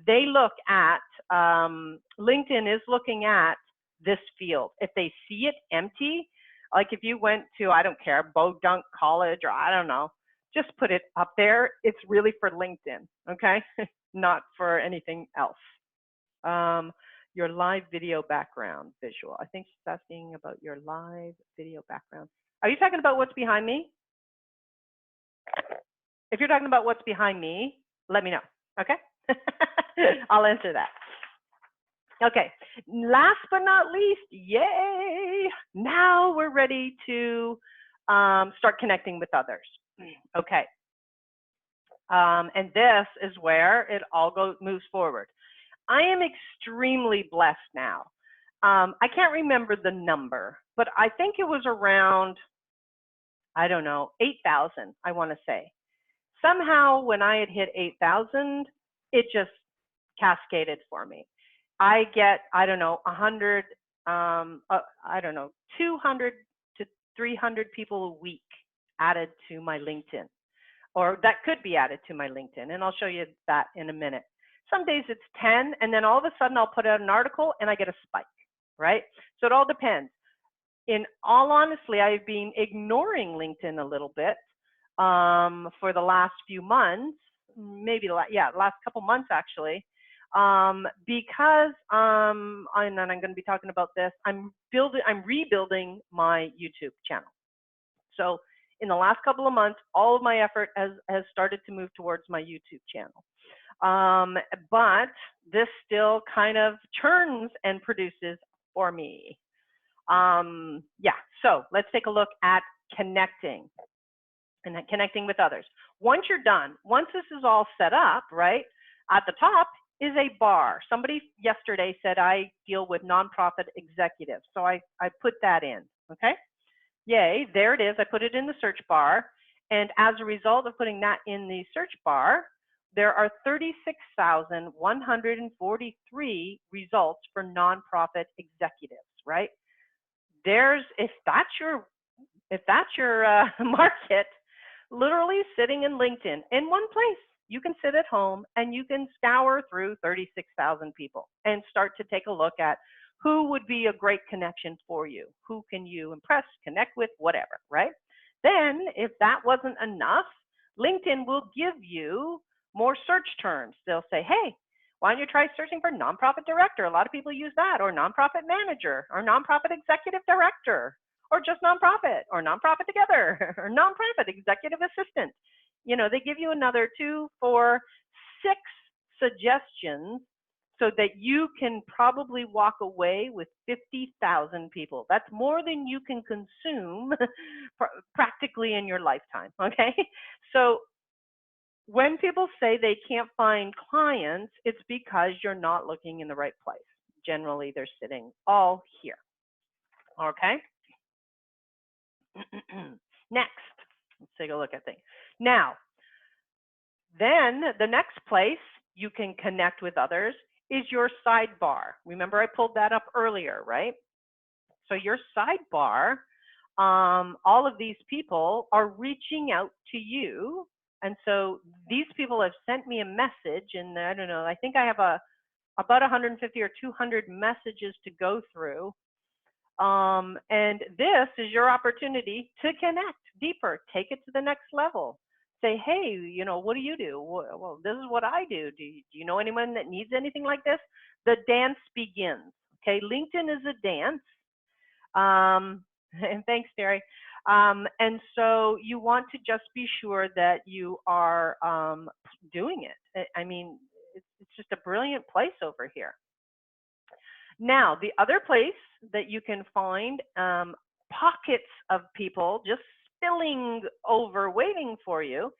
Speaker 1: they look at, LinkedIn is looking at this field. If they see it empty, like if you went to, I don't care, Bodunk College, or I don't know, just put it up there. It's really for LinkedIn, okay? Not for anything else. Your live video background visual. I think she's asking about your live video background. Are you talking about what's behind me? If you're talking about what's behind me, let me know, okay? I'll answer that. Okay, last but not least, yay! Now we're ready to start connecting with others. Okay, and this is where it all moves forward. I am extremely blessed now. I can't remember the number, but I think it was around, I don't know, 8,000, I want to say. Somehow when I had hit 8,000, it just cascaded for me. I get, I don't know, 100, I don't know, 200 to 300 people a week added to my LinkedIn, or that could be added to my LinkedIn. And I'll show you that in a minute. Some days it's 10, and then all of a sudden I'll put out an article and I get a spike, right? So it all depends. In all honesty, I've been ignoring LinkedIn a little bit for the last few months, maybe, yeah, last couple months actually, because, and then I'm going to be talking about this, I'm rebuilding my YouTube channel. So in the last couple of months, all of my effort has started to move towards my YouTube channel. But this still kind of churns and produces for me. Yeah, so let's take a look at connecting and connecting with others. Once you're done, once this is all set up, right, at the top is a bar. Somebody yesterday said I deal with nonprofit executives, so I put that in, okay? Yay, there it is. I put it in the search bar, and as a result of putting that in the search bar, there are 36,143 results for nonprofit executives, right? If that's your market, literally sitting in LinkedIn in one place, you can sit at home and you can scour through 36,000 people and start to take a look at who would be a great connection for you, who can you impress, connect with, whatever, right? Then if that wasn't enough, LinkedIn will give you more search terms. They'll say, hey, why don't you try searching for nonprofit director? A lot of people use that, or nonprofit manager, or nonprofit executive director, or just nonprofit, or nonprofit together, or nonprofit executive assistant. You know, they give you another 2, 4, 6 suggestions so that you can probably walk away with 50,000 people. That's more than you can consume practically in your lifetime, okay? So when people say they can't find clients, it's because you're not looking in the right place. Generally, they're sitting all here. Okay. Next, let's take a look at things. Now, then the next place you can connect with others is your sidebar. Remember I pulled that up earlier, right? So your sidebar, all of these people are reaching out to you. And so these people have sent me a message, and I don't know, I think I have about 150 or 200 messages to go through. And this is your opportunity to connect deeper, take it to the next level. Say, hey, you know, what do you do? Well, this is what I do. Do you know anyone that needs anything like this? The dance begins. Okay, LinkedIn is a dance. And thanks, Terry. And so you want to just be sure that you are doing it. I mean, it's just a brilliant place over here. Now, the other place that you can find pockets of people just spilling over waiting for you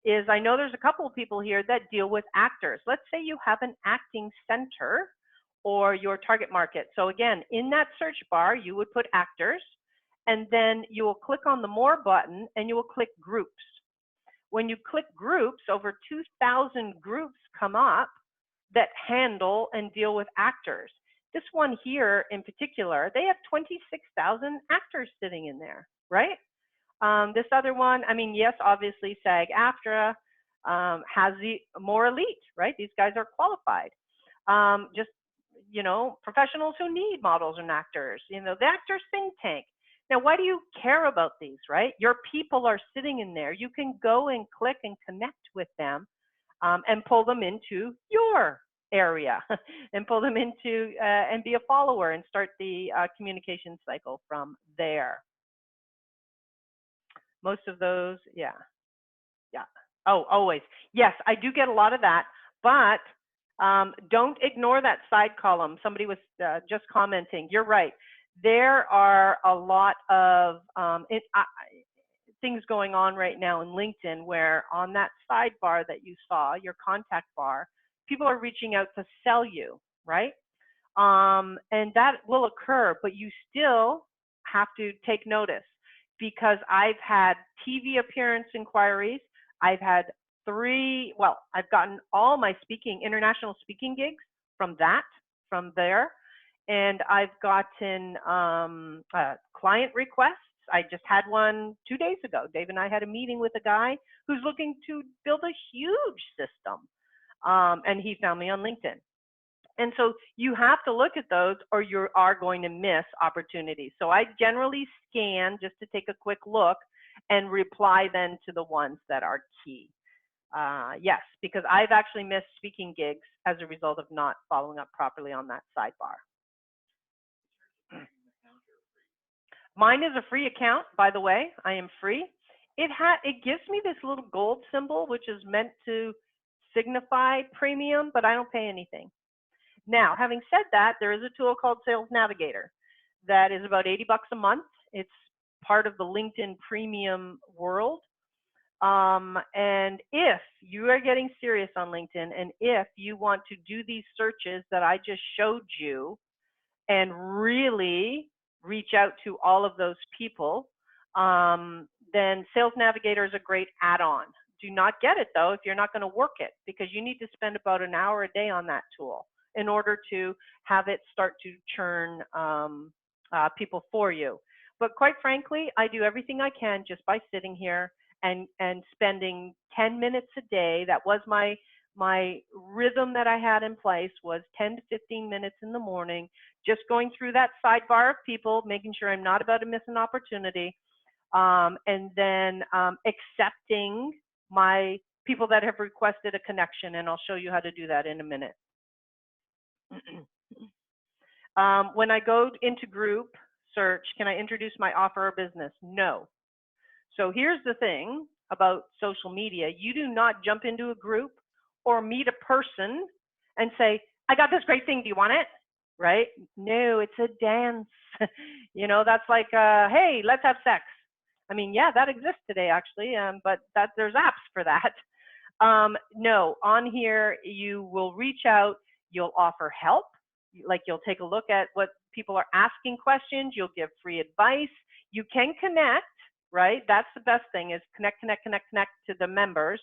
Speaker 1: is, I know there's a couple of people here that deal with actors. Let's say you have an acting center or your target market. So again, in that search bar, you would put actors, and then you will click on the more button and you will click groups. When you click groups, over 2,000 groups come up that handle and deal with actors. This one here in particular, they have 26,000 actors sitting in there, right? This other one, I mean, yes, obviously SAG-AFTRA has the more elite, right? These guys are qualified. Just, you know, professionals who need models and actors, you know, the Actors Think Tank. Now, why do you care about these, right? Your people are sitting in there. You can go and click and connect with them and pull them into your area and pull them into and be a follower and start the communication cycle from there. Most of those, yeah. Oh, always. Yes, I do get a lot of that, but don't ignore that side column. Somebody was just commenting. You're right. There are a lot of things going on right now in LinkedIn where on that sidebar that you saw, your contact bar, people are reaching out to sell you, right? And that will occur, but you still have to take notice, because I've had TV appearance inquiries. I've had I've gotten all my international speaking gigs from there. And I've gotten client requests. I just had one 2 days ago. Dave and I had a meeting with a guy who's looking to build a huge system. And he found me on LinkedIn. And so you have to look at those or you are going to miss opportunities. So I generally scan just to take a quick look and reply then to the ones that are key. Yes, because I've actually missed speaking gigs as a result of not following up properly on that sidebar. Mine is a free account, by the way. I am free. It gives me this little gold symbol, which is meant to signify premium, but I don't pay anything. Now, having said that, there is a tool called Sales Navigator that is about $80 a month. It's part of the LinkedIn premium world. And if you are getting serious on LinkedIn, and if you want to do these searches that I just showed you and really reach out to all of those people, then Sales Navigator is a great add-on. Do not get it though if you're not going to work it, because you need to spend about an hour a day on that tool in order to have it start to churn people for you. But quite frankly, I do everything I can just by sitting here and spending 10 minutes a day. That was my rhythm that I had in place, was 10 to 15 minutes in the morning, just going through that sidebar of people, making sure I'm not about to miss an opportunity, and then accepting my people that have requested a connection, and I'll show you how to do that in a minute. When I go into group search, can I introduce my offer or business? No. So here's the thing about social media. You do not jump into a group or meet a person and say, I got this great thing, do you want it? Right? No, it's a dance. You know, that's like, hey, let's have sex. I mean, yeah, that exists today actually, but there's apps for that. No, on here you will reach out, you'll offer help, like you'll take a look at what people are asking questions, you'll give free advice, you can connect, right? That's the best thing is connect to the members.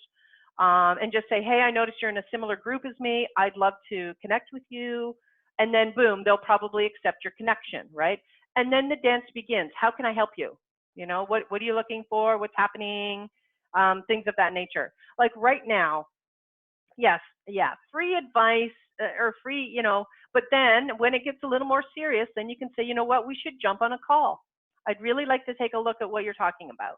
Speaker 1: And just say, hey, I noticed you're in a similar group as me. I'd love to connect with you. And then boom, they'll probably accept your connection, right? And then the dance begins. How can I help you? You know, what are you looking for? What's happening? Things of that nature. Like right now, yes, yeah, free advice or free, you know, but then when it gets a little more serious, then you can say, you know what, we should jump on a call. I'd really like to take a look at what you're talking about.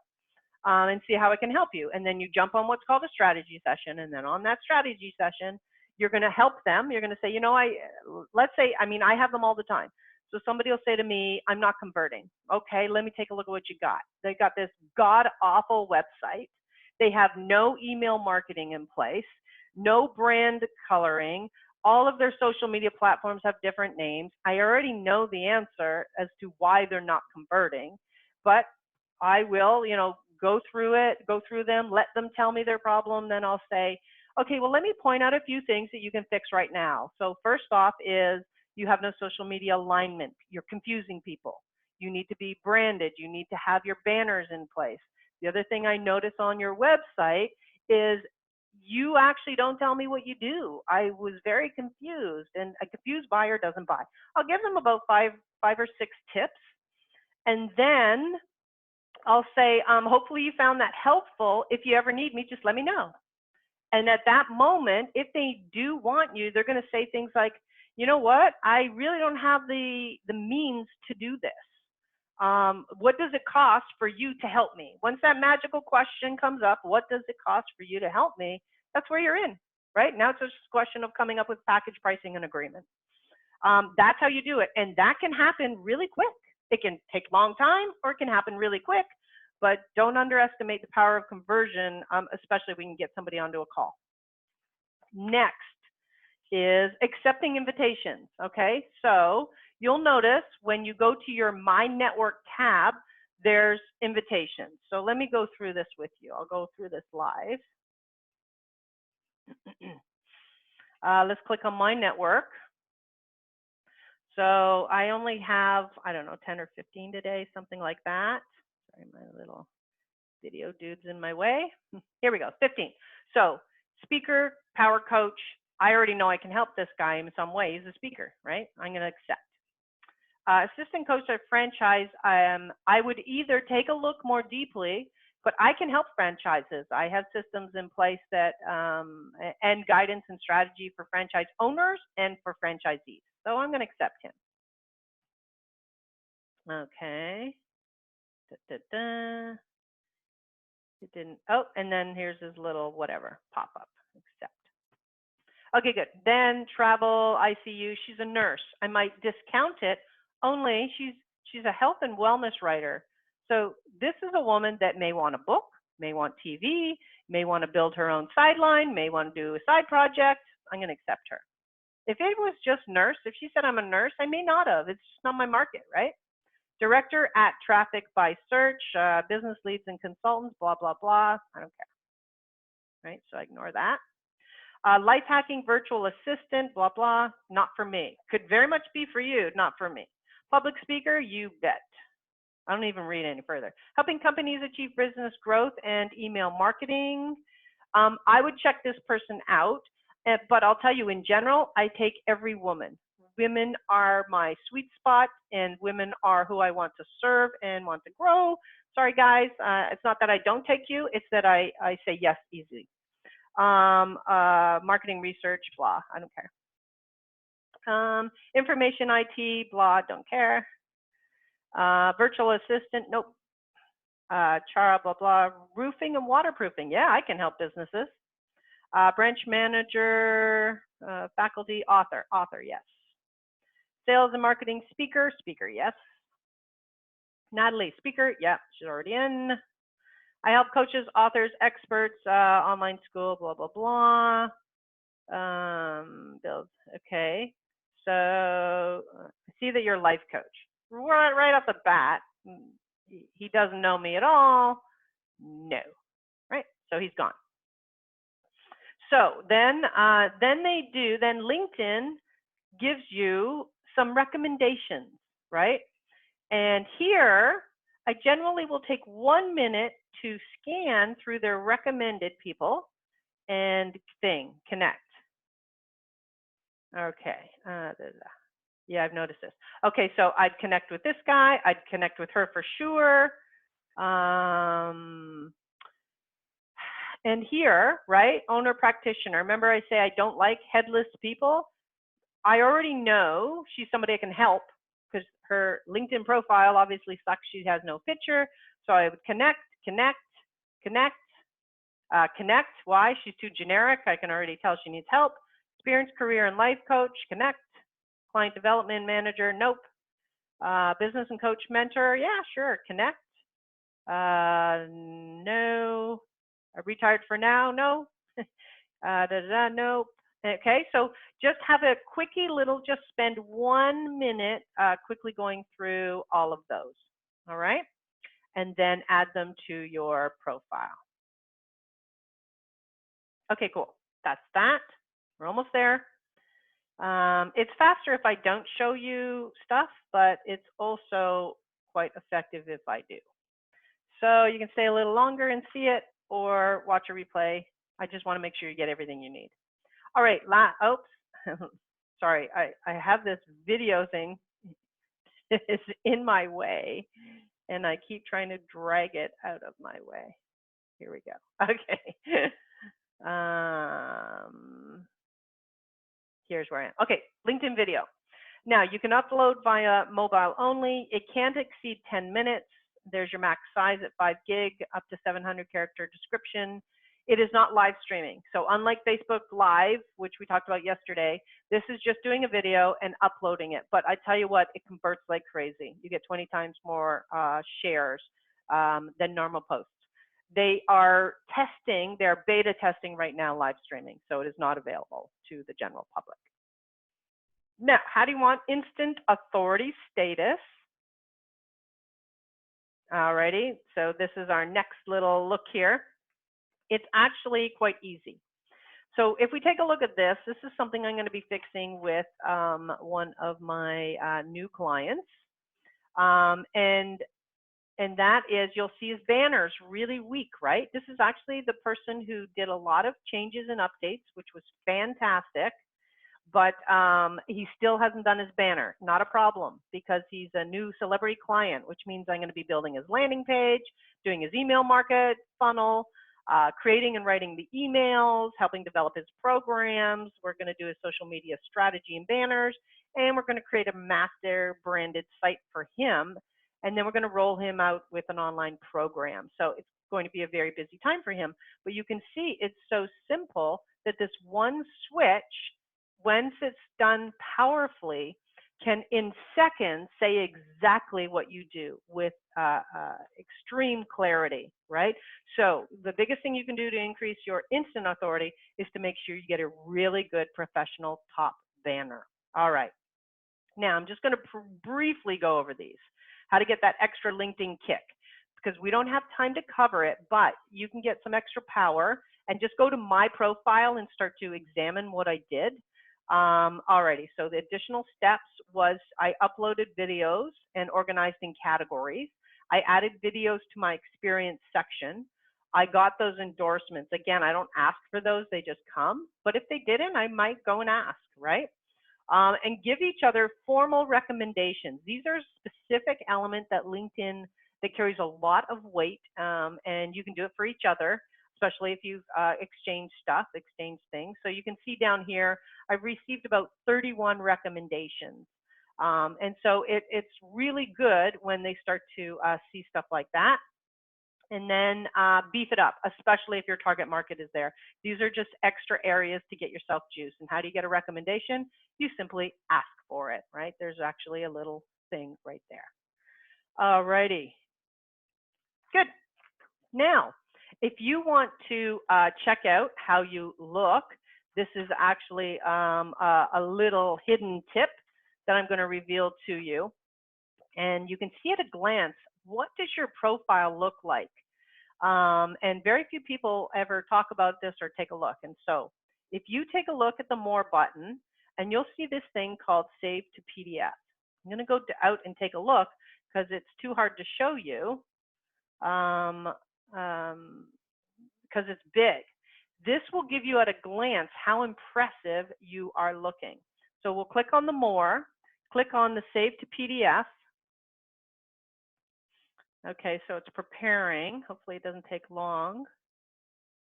Speaker 1: And see how it can help you. And then you jump on what's called a strategy session. And then on that strategy session, you're going to help them. You're going to say, you know, let's say, I mean, I have them all the time. So somebody will say to me, I'm not converting. Okay, let me take a look at what you got. They got this god awful website. They have no email marketing in place, no brand coloring. All of their social media platforms have different names. I already know the answer as to why they're not converting, but I will, you know, go through them, let them tell me their problem. Then I'll say, okay, well, let me point out a few things that you can fix right now. So first off is you have no social media alignment. You're confusing people. You need to be branded. You need to have your banners in place. The other thing I notice on your website is you actually don't tell me what you do. I was very confused, and a confused buyer doesn't buy. I'll give them about five or six tips. And then I'll say, hopefully you found that helpful. If you ever need me, just let me know. And at that moment, if they do want you, they're going to say things like, you know what, I really don't have the means to do this. What does it cost for you to help me? Once that magical question comes up, what does it cost for you to help me? That's where you're in, right? Now it's just a question of coming up with package pricing and agreement. That's how you do it. And that can happen really quick. It can take a long time or it can happen really quick, but don't underestimate the power of conversion, especially if we can get somebody onto a call. Next is accepting invitations, okay? So you'll notice when you go to your My Network tab, there's invitations. So let me go through this with you. I'll go through this live. Let's click on My Network. So I only have, I don't know, 10 or 15 today, something like that. Sorry, my little video dude's in my way. Here we go, 15. So speaker, power coach. I already know I can help this guy in some way. He's a speaker, right? I'm going to accept. Assistant coach or franchise, I would either take a look more deeply, but I can help franchises. I have systems in place that, and guidance and strategy for franchise owners and for franchisees. So I'm going to accept him. Okay. It didn't, oh, and then here's his little whatever, pop up, accept. Okay, good. Then travel, ICU, she's a nurse. I might discount it, only she's a health and wellness writer. So this is a woman that may want a book, may want TV, may want to build her own sideline, may want to do a side project. I'm going to accept her. If it was just nurse, if she said I'm a nurse, I may not have. It's just not my market, right? Director at Traffic by Search, business leads and consultants, blah, blah, blah. I don't care, right? So I ignore that. Life hacking virtual assistant, blah, blah, not for me. Could very much be for you, not for me. Public speaker, you bet. I don't even read any further. Helping companies achieve business growth and email marketing. I would check this person out, but I'll tell you in general, I take every woman. Women are my sweet spot, and women are who I want to serve and want to grow. Sorry, guys. It's not that I don't take you. It's that I say yes easily. Marketing research, blah. I don't care. Information IT, blah. Don't care. Virtual assistant, nope. Chara, blah, blah. Roofing and waterproofing. Yeah, I can help businesses. Branch manager, faculty, author, yes. Sales and marketing speaker, yes. Natalie, speaker, yeah, she's already in. I help coaches, authors, experts, online school, blah, blah, blah. Build, okay. So I see that you're a life coach. Right off the bat, he doesn't know me at all. No, right? So he's gone. So then LinkedIn gives you some recommendations, right? And here, I generally will take 1 minute to scan through their recommended people and connect. Okay. Yeah, I've noticed this. Okay, so I'd connect with this guy. I'd connect with her for sure. And here, right, owner practitioner. Remember I say I don't like headless people? I already know she's somebody I can help because her LinkedIn profile obviously sucks. She has no picture. So I would connect. Why? She's too generic. I can already tell she needs help. Experience, career, and life coach, connect. Client development manager, nope. Business and coach mentor, yeah, sure, connect. No. Retired for now, no. Nope. Okay, so just have a quickie little, just spend 1 minute quickly going through all of those, all right? And then add them to your profile. Okay, cool. That's that. We're almost there. It's faster if I don't show you stuff, but it's also quite effective if I do. So you can stay a little longer and see it or watch a replay. I just want to make sure you get everything you need. All right, oops, sorry, I have this video thing is in my way and I keep trying to drag it out of my way. Here we go. Okay. Here's where I am. Okay, LinkedIn video. Now you can upload via mobile only. It can't exceed 10 minutes. There's your max size at 5 gig, up to 700 character description. It is not live streaming. So unlike Facebook Live, which we talked about yesterday, this is just doing a video and uploading it. But I tell you what, it converts like crazy. You get 20 times more shares than normal posts. They are testing, they're beta testing right now live streaming, so it is not available to the general public. Now, how do you want instant authority status? Alrighty, so this is our next little look here. It's actually quite easy. So if we take a look at this, this is something I'm going to be fixing with one of my new clients. And that is, you'll see his banner's really weak, right? This is actually the person who did a lot of changes and updates, which was fantastic. But he still hasn't done his banner. Not a problem, because he's a new celebrity client, which means I'm going to be building his landing page, doing his email market funnel, creating and writing the emails, helping develop his programs. We're going to do his social media strategy and banners, and we're going to create a master branded site for him. And then we're going to roll him out with an online program. So it's going to be a very busy time for him. But you can see it's so simple that this one switch, once it's done powerfully, can in seconds say exactly what you do with extreme clarity, right? So the biggest thing you can do to increase your instant authority is to make sure you get a really good professional top banner. All right. Now I'm just going to briefly go over these, how to get that extra LinkedIn kick, because we don't have time to cover it, but you can get some extra power and just go to my profile and start to examine what I did. Alrighty, so the additional steps was I uploaded videos and organized in categories. I added videos to my experience section. I got those endorsements. Again, I don't ask for those, they just come. But if they didn't, I might go and ask, right? And give each other formal recommendations. These are specific elements that LinkedIn, that carries a lot of weight, and you can do it for each other, especially if you've exchanged things. So you can see down here, I've received about 31 recommendations. And so it's really good when they start to see stuff like that. And then beef it up, especially if your target market is there. These are just extra areas to get yourself juice. And how do you get a recommendation? You simply ask for it, right? There's actually a little thing right there. All righty. Good. Now, if you want to check out how you look, this is actually a little hidden tip that I'm going to reveal to you. And you can see at a glance, what does your profile look like? And very few people ever talk about this or take a look. And so if you take a look at the More button, and you'll see this thing called Save to PDF. I'm going to go out and take a look because it's too hard to show you because it's big. This will give you at a glance how impressive you are looking. So we'll click on the More, click on the Save to PDF. Okay, so it's preparing. Hopefully it doesn't take long.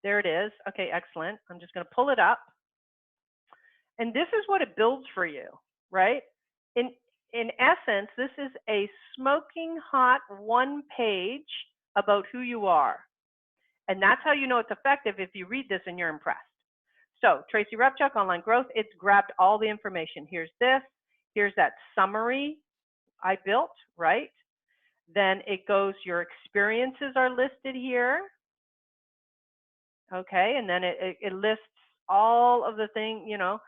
Speaker 1: There it is. Okay, excellent. I'm just going to pull it up. And this is what it builds for you, right? In essence, this is a smoking hot one page about who you are. And that's how you know it's effective if you read this and you're impressed. So Tracy Repchuk, Online Growth, it's grabbed all the information. Here's this. Here's that summary I built, right? Then it goes, your experiences are listed here. Okay, and then it lists all of the things, you know,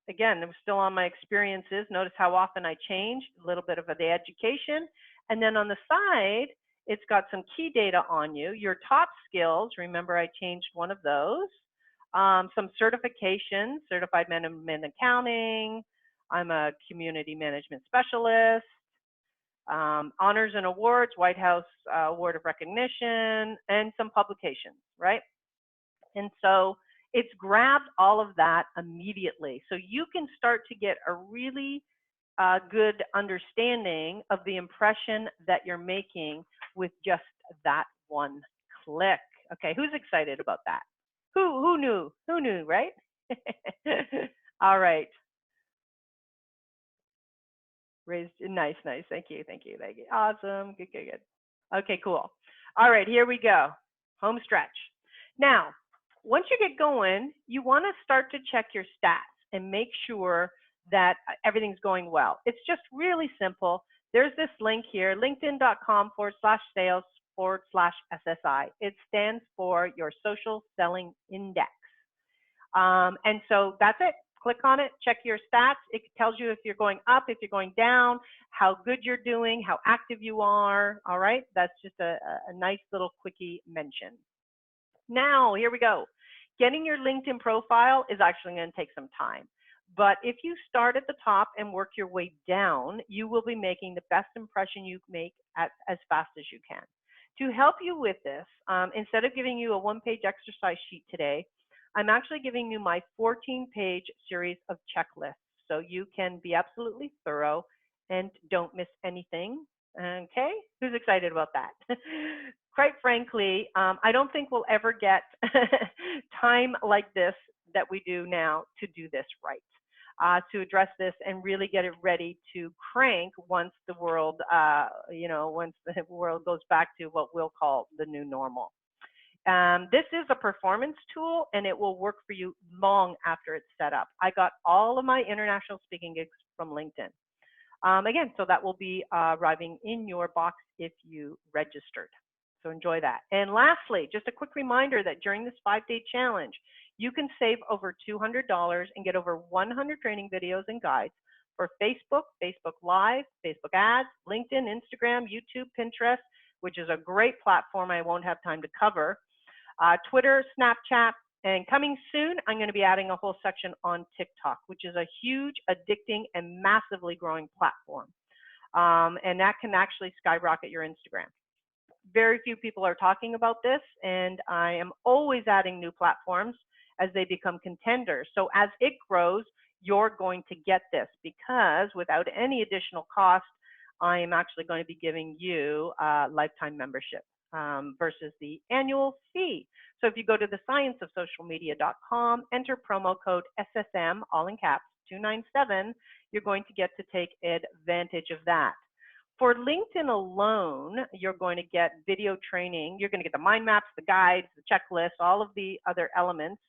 Speaker 1: again, it was still on my experiences. Notice how often I change, a little bit of the education. And then on the side, it's got some key data on you. Your top skills, remember I changed one of those. Some certifications, Certified Management Accounting. I'm a Community Management Specialist. Honors and awards, White House Award of Recognition, and some publications, right? And so it's grabbed all of that immediately. So you can start to get a really good understanding of the impression that you're making with just that one click. Okay, who's excited about that? Who knew? Who knew, right? All right. Raised, nice. Thank you. Awesome. Good. Okay, cool. All right, here we go. Home stretch. Now, once you get going, you want to start to check your stats and make sure that everything's going well. It's just really simple. There's this link here, linkedin.com/sales/SSI. It stands for your Social Selling Index. And so that's it. Click on it, check your stats. It tells you if you're going up, if you're going down, how good you're doing, how active you are. All right, that's just a nice little quickie mention. Now, here we go. Getting your LinkedIn profile is actually going to take some time. But if you start at the top and work your way down, you will be making the best impression you make as fast as you can. To help you with this, instead of giving you a one-page exercise sheet today, I'm actually giving you my 14-page series of checklists so you can be absolutely thorough and don't miss anything. Okay, who's excited about that? Quite frankly, I don't think we'll ever get time like this that we do now to do this right, to address this and really get it ready to crank once the world, once the world goes back to what we'll call the new normal. This is a performance tool, and it will work for you long after it's set up. I got all of my international speaking gigs from LinkedIn. Again, so that will be arriving in your box if you registered. So enjoy that. And lastly, just a quick reminder that during this 5-day challenge, you can save over $200 and get over 100 training videos and guides for Facebook, Facebook Live, Facebook Ads, LinkedIn, Instagram, YouTube, Pinterest, which is a great platform I won't have time to cover, Twitter, Snapchat, and coming soon, I'm going to be adding a whole section on TikTok, which is a huge, addicting, and massively growing platform. And that can actually skyrocket your Instagram. Very few people are talking about this, and I am always adding new platforms as they become contenders. So as it grows, you're going to get this because without any additional cost, I am actually going to be giving you a lifetime membership versus the annual fee. So if you go to thescienceofsocialmedia.com, enter promo code SSM, all in caps, 297, you're going to get to take advantage of that. For LinkedIn alone, you're going to get video training. You're going to get the mind maps, the guides, the checklist, all of the other elements,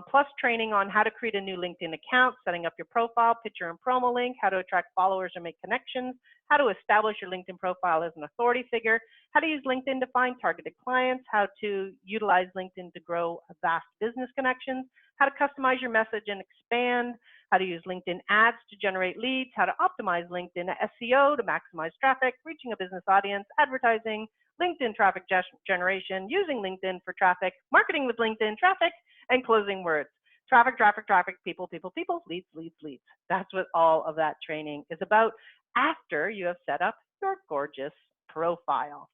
Speaker 1: plus training on how to create a new LinkedIn account, setting up your profile, picture and promo link, how to attract followers or make connections, how to establish your LinkedIn profile as an authority figure, how to use LinkedIn to find targeted clients, how to utilize LinkedIn to grow vast business connections, how to customize your message and expand, how to use LinkedIn ads to generate leads, how to optimize LinkedIn SEO to maximize traffic, reaching a business audience, advertising, LinkedIn traffic generation, using LinkedIn for traffic, marketing with LinkedIn traffic, and closing words. Traffic, traffic, traffic, people, people, people, leads, leads, leads. That's what all of that training is about after you have set up your gorgeous profile.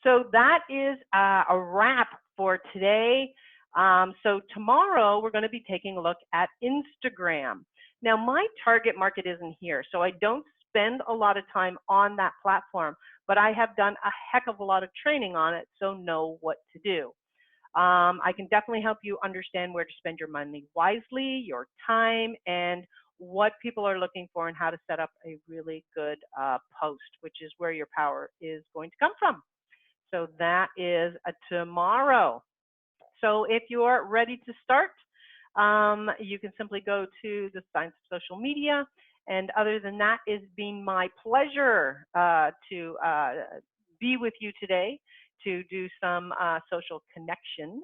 Speaker 1: So that is a wrap for today. So tomorrow we're going to be taking a look at Instagram. Now my target market isn't here, so I don't spend a lot of time on that platform, but I have done a heck of a lot of training on it, so know what to do. I can definitely help you understand where to spend your money wisely, your time, and what people are looking for and how to set up a really good post, which is where your power is going to come from. So that is tomorrow. So if you're ready to start, you can simply go to the Science of Social Media. And other than that, it's been my pleasure to be with you today to do some social connection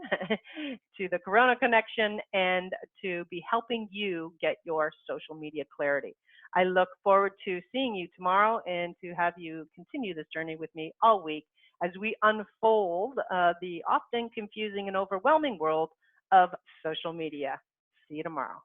Speaker 1: to the Corona connection and to be helping you get your social media clarity. I look forward to seeing you tomorrow and to have you continue this journey with me all week as we unfold the often confusing and overwhelming world of social media. See you tomorrow.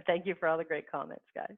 Speaker 1: Thank you for all the great comments, guys.